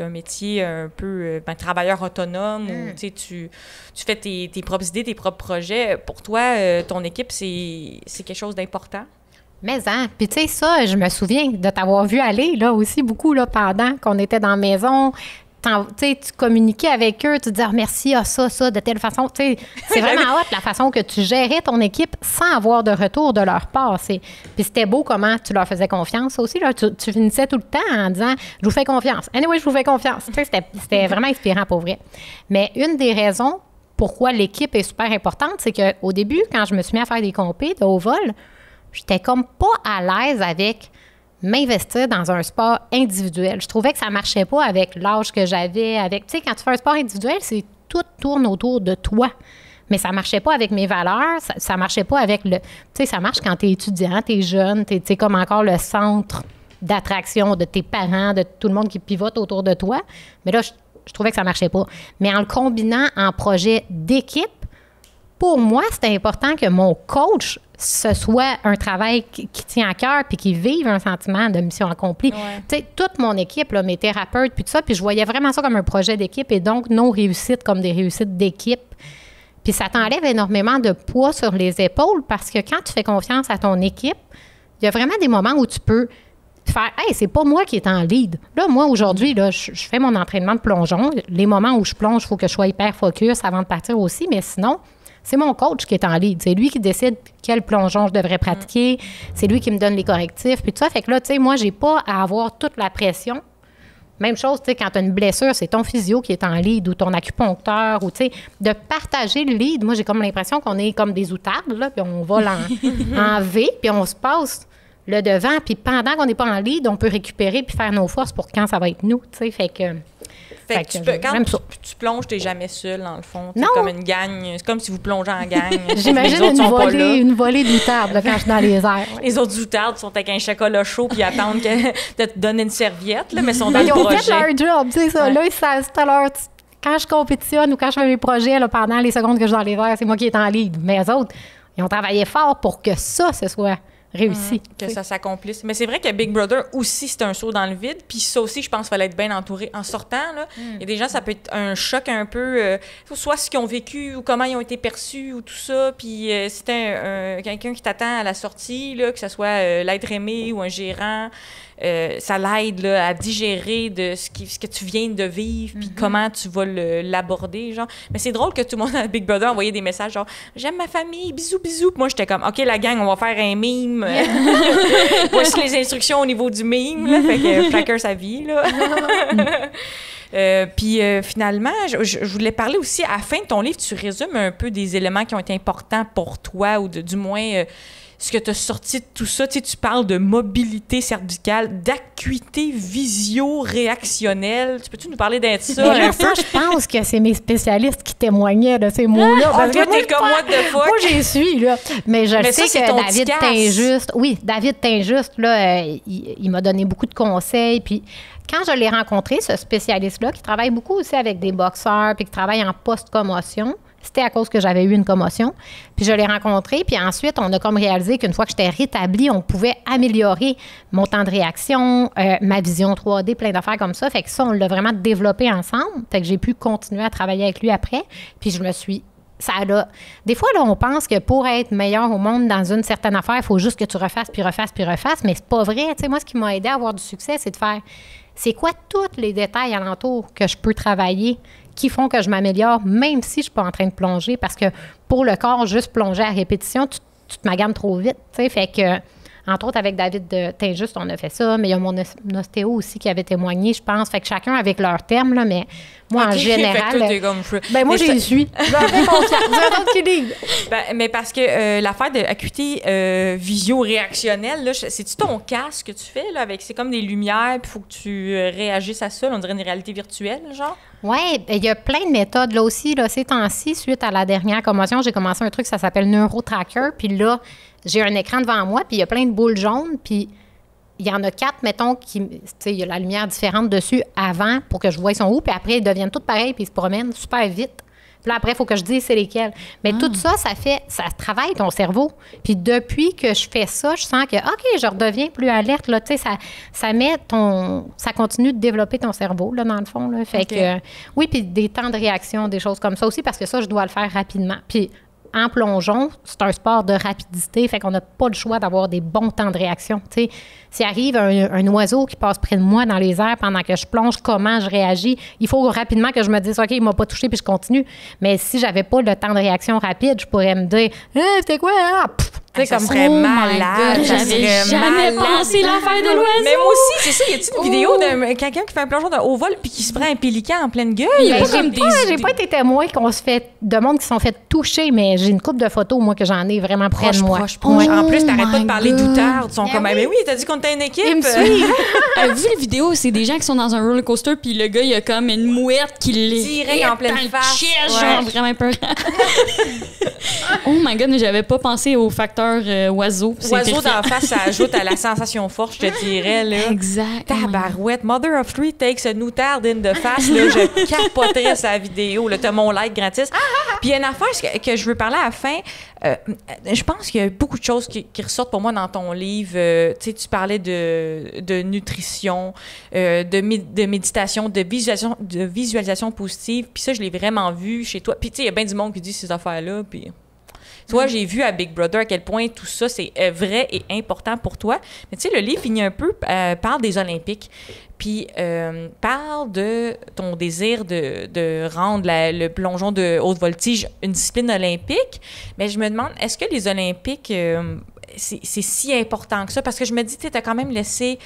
un métier un peu travailleur autonome où tu fais tes propres idées, tes propres projets. Pour toi, ton équipe, c'est quelque chose d'important? Mais puis tu sais, ça, je me souviens de t'avoir vu aller là aussi beaucoup là, pendant qu'on était dans la maison. Tu communiquais avec eux, tu disais merci, ça, de telle façon. C'est vraiment hot la façon que tu gérais ton équipe sans avoir de retour de leur part. Puis c'était beau comment tu leur faisais confiance aussi. Là. Tu finissais tout le temps en disant « je vous fais confiance ». Anyway, je vous fais confiance. C'était vraiment inspirant pour vrai. Mais une des raisons pourquoi l'équipe est super importante, c'est qu'au début, quand je me suis mis à faire des compés de haut vol, j'étais comme pas à l'aise avec m'investir dans un sport individuel. Je trouvais que ça marchait pas avec l'âge que j'avais, avec, tu sais, quand tu fais un sport individuel, c'est tout tourne autour de toi. Mais ça marchait pas avec mes valeurs, ça marchait pas avec le... Tu sais, ça marche quand t'es étudiant, t'es jeune, t'es comme encore le centre d'attraction de tes parents, de tout le monde qui pivote autour de toi. Mais là, je trouvais que ça marchait pas. Mais en le combinant en projet d'équipe, pour moi, c'était important que mon coach, ce soit un travail qui tient à cœur puis qui vive un sentiment de mission accomplie. Ouais. Tu sais, toute mon équipe, là, mes thérapeutes, puis tout ça, puis je voyais vraiment ça comme un projet d'équipe et donc nos réussites comme des réussites d'équipe. Puis ça t'enlève énormément de poids sur les épaules parce que quand tu fais confiance à ton équipe, il y a vraiment des moments où tu peux faire « Hey, c'est pas moi qui est en lead. » Là, moi, aujourd'hui, là, je fais mon entraînement de plongeon. Les moments où je plonge, il faut que je sois hyper focus avant de partir aussi, mais sinon... C'est mon coach qui est en lead. C'est lui qui décide quel plongeon je devrais pratiquer. C'est lui qui me donne les correctifs. Puis tout ça, fait que là, tu sais, moi, j'ai pas à avoir toute la pression. Même chose, tu sais, quand tu as une blessure, c'est ton physio qui est en lead ou ton acupuncteur ou, tu sais, de partager le lead. Moi, j'ai comme l'impression qu'on est comme des outardes, là, puis on vole en V, puis on se passe le devant. Puis pendant qu'on n'est pas en lead, on peut récupérer puis faire nos forces pour quand ça va être nous, tu sais. Fait que quand tu plonges, t'es jamais seul, dans le fond. T'es non. comme une gang. C'est comme si vous plongez en gang. J'imagine une volée d'outardes quand je suis dans les airs. Ouais. Les autres outardes sont avec un chocolat chaud puis attendent de te donner une serviette, là, mais sont dans le projet. Ils ont projet. fait leur job, tu sais ça. Ouais. Là, c'est à l'heure... Quand je compétitionne ou quand je fais mes projets, là, pendant les secondes que je suis dans les airs, c'est moi qui est en lead. Mais eux autres, ils ont travaillé fort pour que ça, ce soit... réussi. Que ça s'accomplisse. Mais c'est vrai que Big Brother aussi, c'est un saut dans le vide. Puis ça aussi, je pense qu'il fallait être bien entouré. En sortant, là, il y a des gens, ça peut être un choc un peu... soit ce qu'ils ont vécu ou comment ils ont été perçus ou tout ça. Puis c'était quelqu'un qui t'attend à la sortie, là, que ce soit l'être aimé ou un gérant. Ça l'aide là, à digérer de ce que tu viens de vivre puis comment tu vas l'aborder, genre. Mais c'est drôle que tout le monde à Big Brother envoyait des messages genre « J'aime ma famille, bisous, bisous ». Puis moi, j'étais comme « OK, la gang, on va faire un meme. Voici les instructions au niveau du meme. » là. Fait que chacun sa vie, là. Puis finalement, je voulais parler aussi, à la fin de ton livre, tu résumes un peu des éléments qui ont été importants pour toi ou du moins... ce que tu as sorti de tout ça, tu sais, tu parles de mobilité cervicale, d'acuité visio-réactionnelle. Tu peux-tu nous parler de ça un peu? Je pense que c'est mes spécialistes qui témoignaient de ces mots-là. Ah, toi, t'es comme what the fuck? Moi, j'y suis, là. Mais je sais que David Tinjuste... Oui, David Tinjuste, là, il m'a donné beaucoup de conseils. Puis quand je l'ai rencontré, ce spécialiste-là, qui travaille beaucoup aussi avec des boxeurs puis qui travaille en post-commotion, c'était à cause que j'avais eu une commotion. Puis je l'ai rencontré. Puis ensuite, on a comme réalisé qu'une fois que j'étais rétablie, on pouvait améliorer mon temps de réaction, ma vision 3D, plein d'affaires comme ça. Fait que ça, on l'a vraiment développé ensemble. Fait que j'ai pu continuer à travailler avec lui après. Puis je me suis... Des fois, là, on pense que pour être meilleur au monde dans une certaine affaire, il faut juste que tu refasses, puis refasses, puis refasses. Mais c'est pas vrai. Tu sais, moi, ce qui m'a aidé à avoir du succès, c'est de faire... c'est quoi tous les détails alentour que je peux travailler qui font que je m'améliore, même si je suis pas en train de plonger, parce que pour le corps, juste plonger à répétition, tu te maganes trop vite, tu sais, fait que... Entre autres, avec David de Tinjuste, on a fait ça, mais il y a mon ostéo aussi qui avait témoigné, je pense. Fait que chacun avec leur terme, là, mais moi, en général... Ben moi, j'y suis. J'en fais confiance. C'est un autre qui dit. Mais parce que l'affaire de acuité visio-réactionnelle, là, c'est-tu ton casque que tu fais, là, avec... C'est comme des lumières, puis il faut que tu réagisses à ça, là, on dirait une réalité virtuelle, genre? Oui, il y a plein de méthodes. Là aussi, là, ces temps-ci, suite à la dernière commotion, j'ai commencé un truc, ça s'appelle NeuroTracker, puis là... J'ai un écran devant moi, puis il y a plein de boules jaunes, puis il y en a 4, mettons, qui, tu sais, il y a la lumière différente dessus avant pour que je voie son où, puis après, ils deviennent toutes pareilles, puis ils se promènent super vite. Puis là, après, il faut que je dise c'est lesquels. Mais tout ça, ça travaille ton cerveau. Puis depuis que je fais ça, je sens que, OK, je redeviens plus alerte, là, tu sais, ça continue de développer ton cerveau, là, dans le fond, là. Fait que, oui, puis des temps de réaction, des choses comme ça aussi, parce que ça, je dois le faire rapidement. Puis en plongeon, c'est un sport de rapidité, fait qu'on n'a pas le choix d'avoir des bons temps de réaction. Tu sais, s'il arrive un oiseau qui passe près de moi dans les airs pendant que je plonge, comment je réagis? Il faut rapidement que je me dise, OK, il m'a pas touché, puis je continue. Mais si j'avais pas le temps de réaction rapide, je pourrais me dire, c'est quoi? Ça serait malade. J'avais jamais pensé l'affaire de l'oiseau. Mais moi aussi, c'est ça. Y a-t-il une vidéo de quelqu'un qui fait un plongeon de haut vol puis qui se prend un pélican en pleine gueule? J'ai pas été témoin qu'on se fait de monde qui se sont fait toucher, mais j'ai une couple de photos, moi, que j'en ai vraiment près de moi. Proche. En plus, t'arrêtes pas de parler d'outards. Ils sont comme, mais oui, t'as dit qu'on était une équipe. Avez-vous vu les vidéos? C'est des gens qui sont dans un roller coaster puis le gars, il a comme une mouette qui les direct en pleine face. Genre vraiment peur. Oh my God, mais j'avais pas pensé au facteur oiseau. Oiseau d'en face, ça ajoute à la sensation forte, je te dirais. Là. Exact. Tabarouette. Mother of Three takes a outarde in the face. Là, je capoterais sa vidéo. Là, t'as mon like gratis. Puis il y a une affaire que je veux parler à la fin. Je pense qu'il y a beaucoup de choses qui ressortent pour moi dans ton livre. Tu sais, tu parlais de nutrition, de méditation, de visualisation positive. Puis ça, je l'ai vraiment vu chez toi. Puis tu sais, il y a bien du monde qui dit ces affaires-là. Puis toi, j'ai vu à Big Brother à quel point tout ça, c'est vrai et important pour toi. Mais tu sais, le livre finit un peu, parle des Olympiques. Puis parle de ton désir de rendre le plongeon de haute voltige une discipline olympique. Mais je me demande, est-ce que les Olympiques, c'est si important que ça? Parce que je me dis, tu as quand même laissé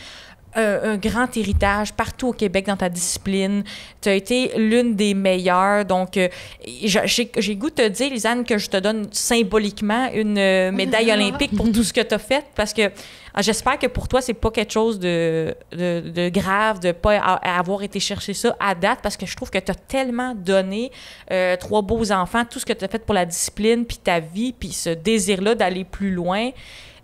un grand héritage partout au Québec dans ta discipline. Tu as été l'une des meilleures. Donc, j'ai goût de te dire, Lisanne, que je te donne symboliquement une médaille olympique pour tout ce que tu as fait, parce que j'espère que pour toi, c'est pas quelque chose de grave de pas avoir été chercher ça à date, parce que je trouve que tu as tellement donné 3 beaux enfants, tout ce que tu as fait pour la discipline, puis ta vie, puis ce désir-là d'aller plus loin.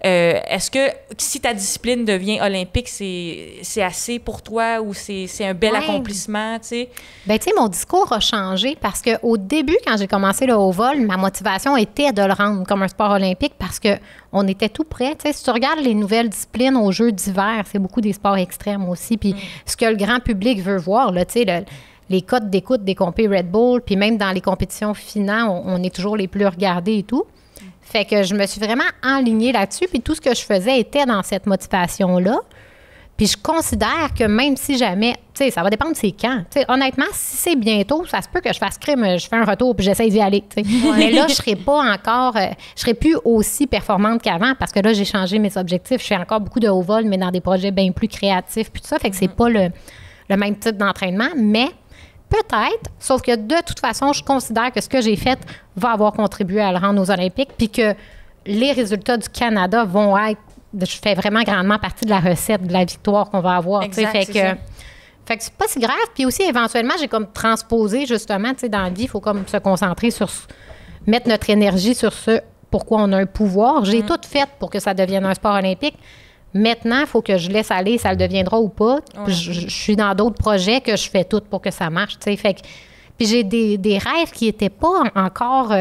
Est-ce que si ta discipline devient olympique, c'est assez pour toi, ou c'est un bel accomplissement, tu sais? Bien, tu sais, mon discours a changé parce qu'au début, quand j'ai commencé le haut vol, ma motivation était de le rendre comme un sport olympique parce qu'on était tout prêt. Tu sais, si tu regardes les nouvelles disciplines aux Jeux d'hiver, c'est beaucoup des sports extrêmes aussi. Puis ce que le grand public veut voir, là, tu sais, les cotes d'écoute des compés Red Bull, puis même dans les compétitions finales, on est toujours les plus regardés et tout. Fait que je me suis vraiment enlignée là-dessus, puis tout ce que je faisais était dans cette motivation-là. Puis je considère que même si jamais, tu sais, ça va dépendre de c'est quand. Tu sais, honnêtement, si c'est bientôt, ça se peut que je fasse crime, je fais un retour puis j'essaie d'y aller, tu sais. Mais là, je serai pas encore, je serai plus aussi performante qu'avant parce que là, j'ai changé mes objectifs. Je fais encore beaucoup de haut vol, mais dans des projets bien plus créatifs puis tout ça. Fait que c'est pas le même type d'entraînement, mais peut-être, sauf que de toute façon, je considère que ce que j'ai fait va avoir contribué à le rendre aux Olympiques, puis que les résultats du Canada vont être, je fais vraiment grandement partie de la recette de la victoire qu'on va avoir. Exact, fait que c'est pas si grave. Puis aussi, éventuellement, j'ai comme transposé, justement, tu sais, dans la vie, il faut comme se concentrer sur mettre notre énergie sur ce pourquoi on a un pouvoir. J'ai tout fait pour que ça devienne un sport olympique. Maintenant, il faut que je laisse aller, ça le deviendra ou pas. Ouais. Je suis dans d'autres projets que je fais tout pour que ça marche, tu sais. Fait que, puis j'ai des rêves qui n'étaient pas encore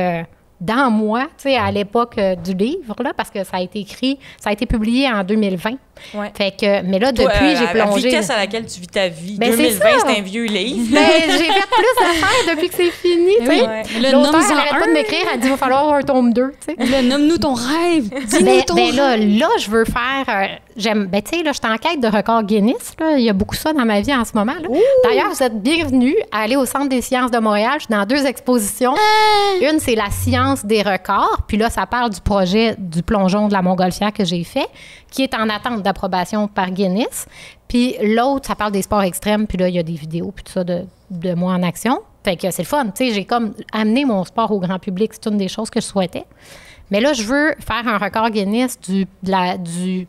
dans moi, tu sais, à l'époque du livre, là, parce que ça a été écrit, ça a été publié en 2020. Ouais. Fait que, mais là, depuis, j'ai plongé. La vitesse à laquelle tu vis ta vie. Ben 2020, c'est un vieux livre. Ben, j'ai fait plus d'affaires depuis que c'est fini, tu sais. Ouais. L'auteur, elle n'arrête pas de m'écrire, elle dit, il va falloir un tome 2, tu sais. Nomme-nous ton rêve. Dis-nous ton rêve. Là, je veux faire... j'aime... Ben, tu sais, là, je suis en quête de record Guinness. Là. Il y a beaucoup ça dans ma vie en ce moment. Là. D'ailleurs, vous êtes bienvenus à aller au Centre des sciences de Montréal. Je suis dans 2 expositions. Une, c'est la science des records. Puis là, ça parle du projet du plongeon de la Montgolfière que j'ai fait, qui est en attente d'approbation par Guinness. Puis l'autre, ça parle des sports extrêmes. Puis là, il y a des vidéos puis tout ça de moi en action. Fait que c'est le fun. Tu sais, j'ai comme amené mon sport au grand public. C'est une des choses que je souhaitais. Mais là, je veux faire un record Guinness du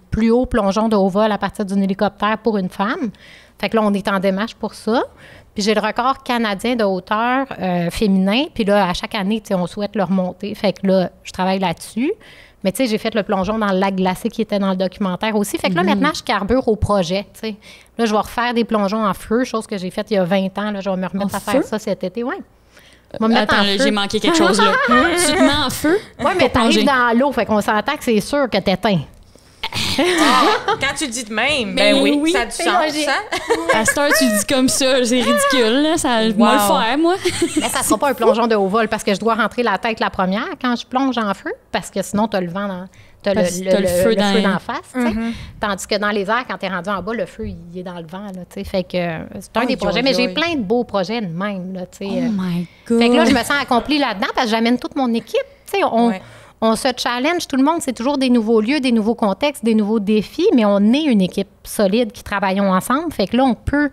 plus haut plongeon de haut vol à partir d'un hélicoptère pour une femme. Fait que là, on est en démarche pour ça. Puis j'ai le record canadien de hauteur féminin. Puis là, à chaque année, on souhaite le remonter. Fait que là, je travaille là-dessus. Mais tu sais, j'ai fait le plongeon dans le lac glacé qui était dans le documentaire aussi. Fait que là, maintenant, je carbure au projet, tu sais. Là, je vais refaire des plongeons en feu, chose que j'ai faite il y a 20 ans. Là, je vais me remettre à faire ça cet été, ouais. Attends, j'ai manqué quelque chose, là. Tu te mets en feu? Oui, mais t'arrives dans l'eau, fait qu'on s'entend que c'est sûr que t'éteins. Quand tu dis de même, ben oui, ça a du sens, hein? À cette heure, tu dis comme ça, c'est ridicule, là. Ça, moi, le faire, moi. Mais ça sera pas un plongeon de haut vol parce que je dois rentrer la tête la première quand je plonge en feu, parce que sinon, t'as le vent dans... T'as le feu d'en face, tu sais. Tandis que dans les airs, quand t'es rendu en bas, le feu, il est dans le vent, là, tu sais. Fait que c'est un des projets. Mais j'ai plein de beaux projets de même, là, tu sais. Oh my God! Fait que là, je me sens accomplie là-dedans parce que j'amène toute mon équipe, tu sais. On se challenge, tout le monde, c'est toujours des nouveaux lieux, des nouveaux contextes, des nouveaux défis, mais on est une équipe solide qui travaillons ensemble. Fait que là, on peut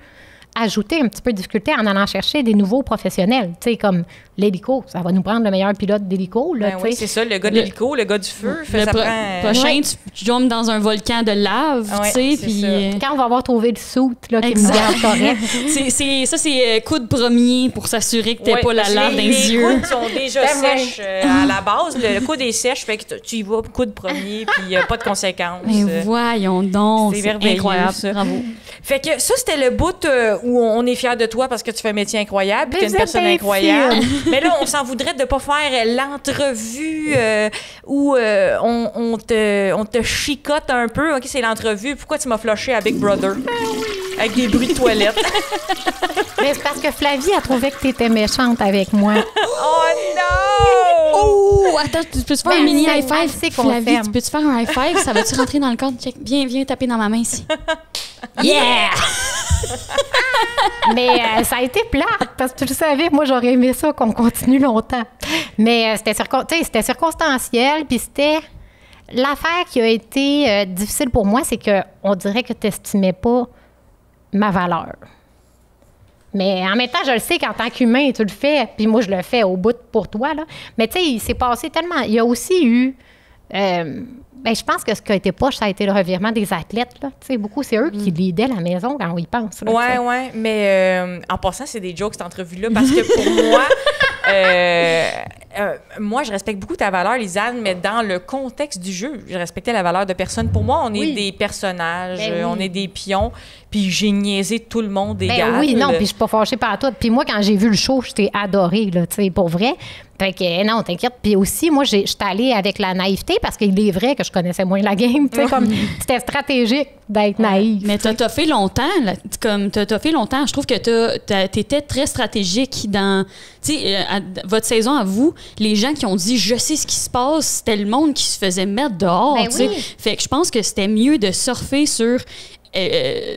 ajouter un petit peu de difficulté en allant chercher des nouveaux professionnels, tu sais, comme l'hélico. Ça va nous prendre le meilleur pilote d'hélico, là, oui, c'est ça, le gars de l'hélico, le gars du feu. Ça prend... prochain, tu jumpes dans un volcan de lave, tu sais, puis... Quand on va avoir trouvé le soute, là, qui nous garde correct. c'est coup de premier pour s'assurer que t'aies pas la lave dans les yeux. Les coudes sont déjà sèches à la base. Le coude est sèche, fait que tu y vas coude premier, puis il n'y a pas de conséquences. Mais voyons donc, c'est incroyable. Ça. Bravo. Fait que ça, c'était le bout où on est fiers de toi parce que tu fais un métier incroyable, puis tu es une personne incroyable. Mais là, on s'en voudrait de ne pas faire l'entrevue où on te chicote un peu. OK, c'est l'entrevue. Pourquoi tu m'as flushé à Big Brother? Avec des bruits de toilette. Mais c'est parce que Flavie a trouvé que tu étais méchante avec moi. Oh non! Oh! Attends, tu peux-tu faire un mini high five? Flavie, tu peux-tu faire un high five? Ça va-tu rentrer dans le cadre? Check. Viens taper dans ma main ici. Yeah! Mais ça a été plate, parce que tu le savais, moi, j'aurais aimé ça qu'on continue longtemps. Mais c'était circonstanciel, puis c'était... L'affaire qui a été difficile pour moi, c'est qu'on dirait que tu n'estimais pas ma valeur. Mais en même temps, je le sais qu'en tant qu'humain, tu le fais, puis moi, je le fais au bout pour toi, là. Mais tu sais, il s'est passé tellement... Il y a aussi eu... je pense que ce qui a été poche, ça a été le revirement des athlètes, là. Tu sais, beaucoup, c'est eux qui leadaient la maison quand on y pense. Là, ouais. Mais en passant, c'est des jokes, cette entrevue-là, parce que pour moi... moi, je respecte beaucoup ta valeur, Lisanne, mais dans le contexte du jeu, je respectais la valeur de personne. Pour moi, on est des personnages, on est des pions, puis j'ai niaisé tout le monde égal. Oui, non, puis je suis pas fâchée par toi. Puis moi, quand j'ai vu le show, je t'ai adorée, là, tu sais, pour vrai. Fait que, non, t'inquiète. Puis aussi, moi, j'étais allée avec la naïveté parce qu'il est vrai que je connaissais moins la game, tu sais, comme c'était stratégique d'être naïf. Mais t'as fait longtemps, là, comme t'as fait longtemps. Je trouve que t'étais très stratégique dans, tu sais, votre saison à vous, les gens qui ont dit « je sais ce qui se passe », c'était le monde qui se faisait mettre dehors, tu sais. Fait que je pense que c'était mieux de surfer sur... tu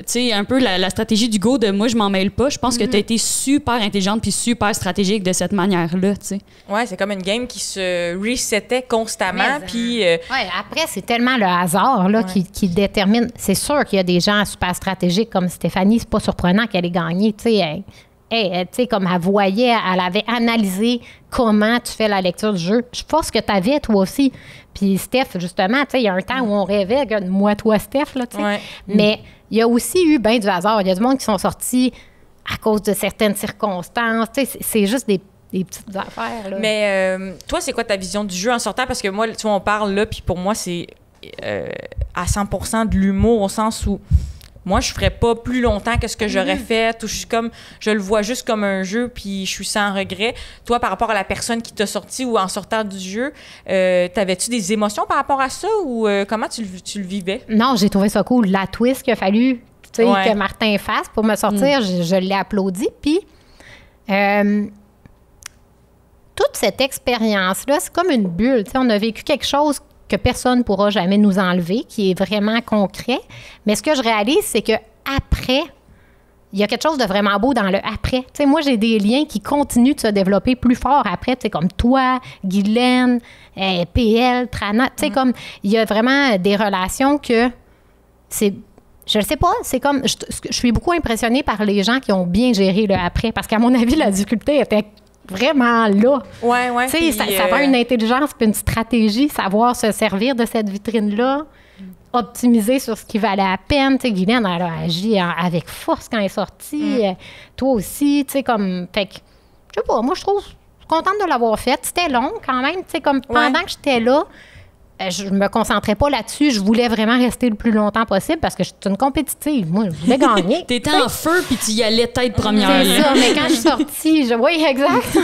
sais, un peu la stratégie du go de moi, je m'en mêle pas. Je pense que tu as été super intelligente puis super stratégique de cette manière-là, tu sais. Ouais, c'est comme une game qui se resetait constamment. Puis. Après, c'est tellement le hasard là, qui détermine. C'est sûr qu'il y a des gens super stratégiques comme Stéphanie. C'est pas surprenant qu'elle ait gagné, tu sais. Tu sais, comme elle voyait, elle avait analysé comment tu fais la lecture du jeu. Je pense que tu avais, toi aussi. Puis Steph, justement, tu sais, il y a un temps où on rêvait, moi, toi, Steph, là, tu sais. Ouais. Mais il y a aussi eu bien du hasard. Il y a du monde qui sont sortis à cause de certaines circonstances. Tu sais, c'est juste des petites affaires, là. Mais toi, c'est quoi ta vision du jeu en sortant? Parce que moi, tu vois, on parle là, puis pour moi, c'est à 100% de l'humour au sens où moi, je ferais pas plus longtemps que ce que j'aurais fait. Ou je le vois juste comme un jeu, puis je suis sans regret. Toi, par rapport à la personne qui t'a sorti ou en sortant du jeu, t'avais-tu des émotions par rapport à ça ou comment tu le vivais? Non, j'ai trouvé ça cool. La twist qu'il a fallu que Martin fasse pour me sortir, je l'ai applaudi. Puis, toute cette expérience-là, c'est comme une bulle. T'sais, on a vécu quelque chose que personne ne pourra jamais nous enlever, qui est vraiment concret. Mais ce que je réalise, c'est que après, il y a quelque chose de vraiment beau dans le après. Tu sais, moi, j'ai des liens qui continuent de se développer plus fort après, tu sais, comme toi, Guylaine, PL, Trana. Tu sais, comme, il y a vraiment des relations que c'est... Je ne sais pas, c'est comme... Je suis beaucoup impressionnée par les gens qui ont bien géré le après, parce qu'à mon avis, la difficulté était vraiment là. Ouais. Tu sais, ça prend une intelligence puis une stratégie, savoir se servir de cette vitrine-là, optimiser sur ce qui valait la peine. Tu sais, Guylaine, elle a agi avec force quand elle est sortie. Toi aussi, tu sais, comme... Fait que, je sais pas, moi, je suis contente de l'avoir faite. C'était long, quand même. Tu sais, comme pendant que j'étais là, je me concentrais pas là-dessus. Je voulais vraiment rester le plus longtemps possible parce que je suis une compétitive. Moi, je voulais gagner. T'étais en feu, puis tu y allais tête première. C'est ça, mais quand je suis sortie, oui, exact.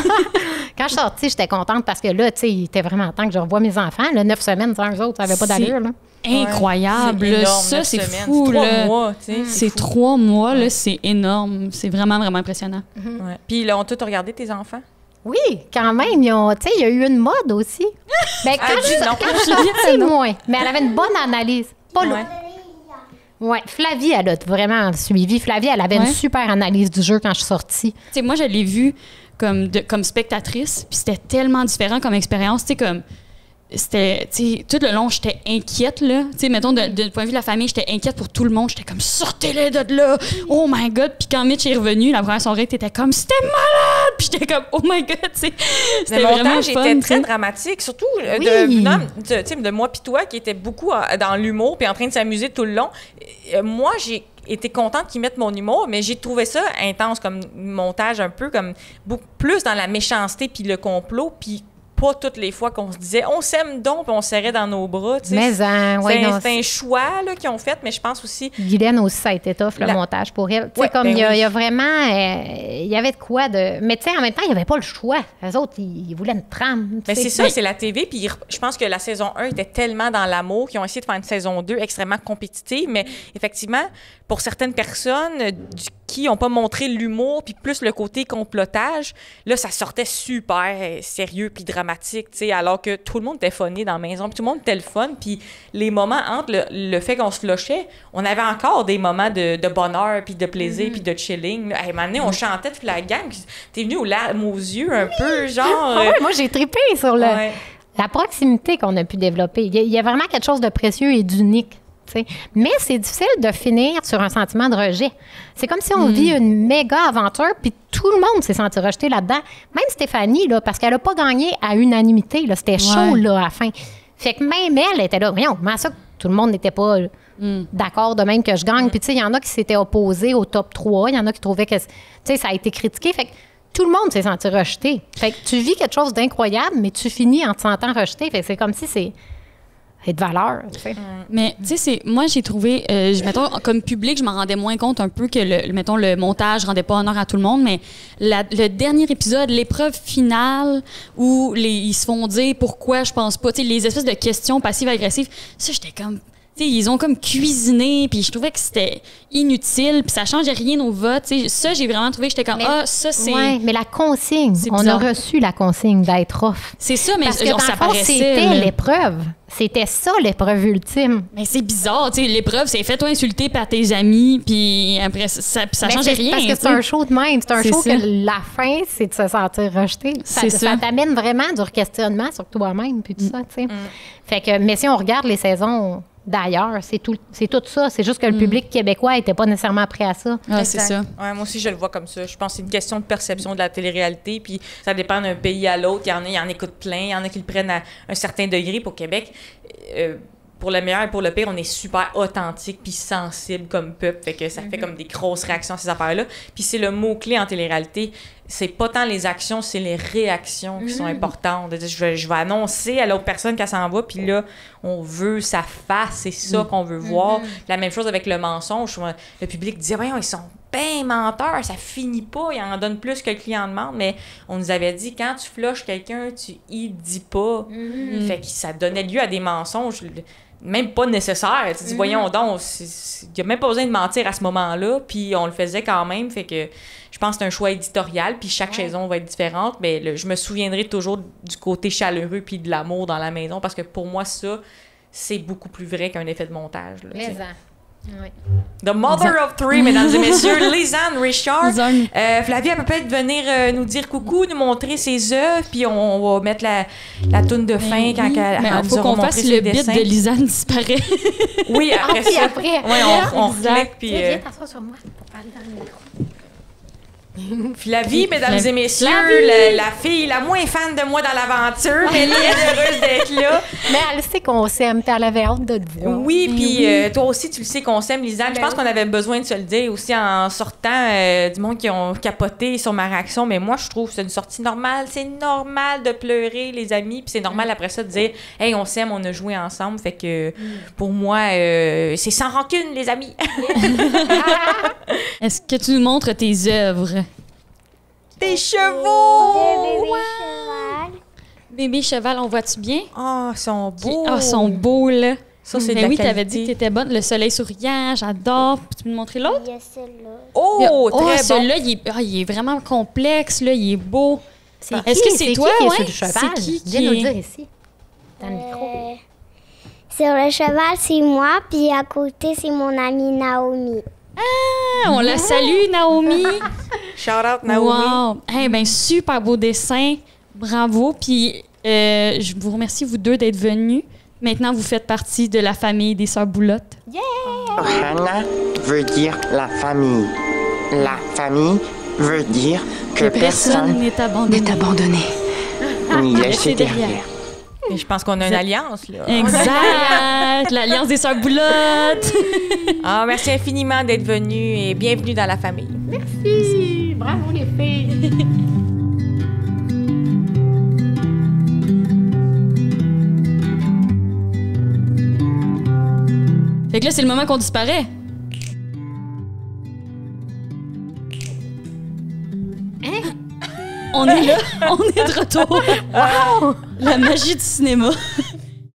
Quand je suis sortie, j'étais contente parce que là, tu sais, il était vraiment temps que je revoie mes enfants. Là, 9 semaines sans eux autres, ça n'avait pas d'allure, là. Incroyable. C'est énorme, ça, c'est fou. 3 mois, tu sais. C'est 3 mois, là, c'est énorme. C'est vraiment, vraiment impressionnant. Ouais. Puis là, ont tous regardé tes enfants? Oui, quand même. Tu sais, il y a eu une mode aussi. Ben, quand je suis sortie, moins. Mais elle avait une bonne analyse. Pas loin. Oui, Flavie, elle a vraiment suivi. Flavie, elle avait une super analyse du jeu quand je suis sortie. Tu sais, moi, je l'ai vue comme spectatrice, puis c'était tellement différent comme expérience. Tu sais, comme... C'était, tu sais, tout le long, j'étais inquiète, là. Tu sais, mettons, de point de vue de la famille, j'étais inquiète pour tout le monde. J'étais comme, sortez-les de là! Oh my God! Puis quand Mitch est revenu, la première soirée, t'étais comme, c'était malade! Puis j'étais comme, oh my God! Tu sais, c'était le vraiment montage fun, était très dramatique, surtout de moi puis toi, qui était beaucoup dans l'humour puis en train de s'amuser tout le long. Moi, j'ai été contente qu'ils mettent mon humour, mais j'ai trouvé ça intense comme montage, un peu comme beaucoup plus dans la méchanceté puis le complot, puis pas toutes les fois qu'on se disait on s'aime donc puis on se serrait dans nos bras. Mais c'est un choix là, qu'ils ont fait, mais je pense aussi... Guylaine aussi, ça a été tough, le montage pour elle. Tu sais, comme il y a vraiment... Il y avait de quoi de... Mais tu sais, en même temps, il n'y avait pas le choix. Les autres, ils voulaient une trame. Mais c'est ça, c'est la TV. Puis je pense que la saison 1 était tellement dans l'amour qu'ils ont essayé de faire une saison 2 extrêmement compétitive. Mais effectivement, pour certaines personnes qui n'ont pas montré l'humour puis plus le côté complotage, là, ça sortait super sérieux puis dramatique, tu sais, alors que tout le monde était funné dans la maison, puis tout le monde était le fun, puis les moments entre le fait qu'on se lochait, on avait encore des moments de bonheur puis de plaisir puis de chilling. À un moment donné, on chantait toute la gang, puis t'es venu aux larmes aux yeux un peu, genre... moi, j'ai trippé sur la proximité qu'on a pu développer. Il y a vraiment quelque chose de précieux et d'unique. T'sais. Mais c'est difficile de finir sur un sentiment de rejet. C'est comme si on vit une méga aventure, puis tout le monde s'est senti rejeté là-dedans. Même Stéphanie, là, parce qu'elle n'a pas gagné à unanimité. Là, c'était chaud là, à la fin. Fait que même elle était là. Voyons, comment ça que tout le monde n'était pas d'accord de même que je gagne? Puis tu sais, il y en a qui s'étaient opposés au top 3. Il y en a qui trouvaient que ça a été critiqué. Fait que tout le monde s'est senti rejeté. Fait que tu vis quelque chose d'incroyable, mais tu finis en te sentant rejeté. Fait que c'est comme si c'est... et de valeur, tu sais. Mais, tu sais, moi, j'ai trouvé, mettons, comme public, je m'en rendais moins compte un peu que, le montage rendait pas honneur à tout le monde, mais le dernier épisode, l'épreuve finale, où ils se font dire pourquoi je pense pas, tu sais, les espèces de questions passives-agressives, ça, j'étais comme... Tu sais, ils ont comme cuisiné, puis je trouvais que c'était inutile, puis ça changeait rien au vote. Tu sais, ça, j'ai vraiment trouvé que j'étais comme, ça, c'est... Oui, mais la consigne, on a reçu la consigne d'être off. C'est ça, mais parce que ça paraissait... c'était l'épreuve. C'était ça, l'épreuve ultime. Mais c'est bizarre, tu sais, l'épreuve, c'est fais-toi insulter par tes amis, puis après, ça changeait rien. Parce que c'est un show de même. C'est un show que la fin, c'est de se sentir rejeté. Ça t'amène vraiment du questionnement sur toi-même, puis tout ça, tu sais. Fait que, mais si on regarde les saisons... d'ailleurs, c'est tout ça. C'est juste que le public québécois n'était pas nécessairement prêt à ça. Ah, c'est ça. Ouais, moi aussi, je le vois comme ça. Je pense que c'est une question de perception de la télé-réalité, puis ça dépend d'un pays à l'autre. Il y en écoutent plein, il y en a qui le prennent à un certain degré. Pour Québec, pour le meilleur et pour le pire, on est super authentique puis sensible comme peuple. Fait que ça fait comme des grosses réactions à ces affaires-là. Puis c'est le mot-clé en télé-réalité. C'est pas tant les actions, c'est les réactions qui sont importantes. Je vais annoncer à l'autre personne qu'elle s'en va, puis là, on veut sa face, c'est ça qu'on veut voir. La même chose avec le mensonge. Le public disait, voyons, ils sont bien menteurs, ça finit pas, ils en donnent plus que le client demande, mais on nous avait dit, quand tu flushes quelqu'un, tu y dis pas. Fait que ça donnait lieu à des mensonges. même pas nécessaire. Tu dis, voyons donc, il n'y a même pas besoin de mentir à ce moment-là, puis on le faisait quand même, fait que je pense que c'est un choix éditorial, puis chaque saison va être différente, mais je me souviendrai toujours du côté chaleureux puis de l'amour dans la maison, parce que pour moi, ça, c'est beaucoup plus vrai qu'un effet de montage. Là, Oui. The Mother of Three, mesdames et messieurs, Lisanne Richard. Flavie, elle peut peut-être venir nous dire coucou, nous montrer ses œuvres, puis on va mettre la toune de fin quand elle faut qu'on fasse le bit de Lisanne disparaît. Oui, après ça. Après. Oui, on clique, puis... Viens t'asseoir sur moi pour parler dans le micro. Flavie, mesdames et messieurs, la fille la moins fan de moi dans l'aventure, mais elle est heureuse d'être là. Mais elle sait qu'on s'aime, puis elle avait hâte de te voir. Oui, puis toi aussi, tu le sais qu'on s'aime, Lisanne. Je pense qu'on avait besoin de se le dire aussi en sortant du monde qui ont capoté sur ma réaction. Mais moi, je trouve que c'est une sortie normale. C'est normal de pleurer, les amis. Puis c'est normal après ça de dire « Hey, on s'aime, on a joué ensemble. » Fait que pour moi, c'est sans rancune, les amis. Est-ce que tu nous montres tes œuvres? Des chevaux! Bébé cheval. Bébé cheval, on voit-tu bien? Ah, ils sont beaux! Ah, ils sont beaux, là. Ça, c'est de Mais la oui, qualité. t'avais dit que t'étais bonne. Le soleil souriant, j'adore. Tu peux me montrer l'autre? Il y a celui-là. Oh, très bon! celui-là, il est vraiment complexe, là. Il est beau. C'est Est-ce que c'est toi, qui est ouais? sur le cheval? C'est qui Viens nous le est- dire ici, dans le micro. Sur le cheval, c'est moi, puis à côté, c'est mon amie Naomi. Ah, on la salue, Naomi. Shout out, Naomi! Wow. Eh ben, super beau dessin. Bravo. Puis, je vous remercie, vous deux, d'être venus. Maintenant, vous faites partie de la famille des Sœurs Boulottes. Ohana veut dire la famille. La famille veut dire que personne n'est abandonné. N'est abandonné. n'y laissé derrière. derrière. Et je pense qu'on a une alliance, là. Exact. L'Alliance des Sœurs Boulottes. Ah, merci infiniment d'être venu et bienvenue dans la famille. Merci! Bravo, les filles! Fait que là, c'est le moment qu'on disparaît. On est là, on est de retour. Wow! La magie du cinéma.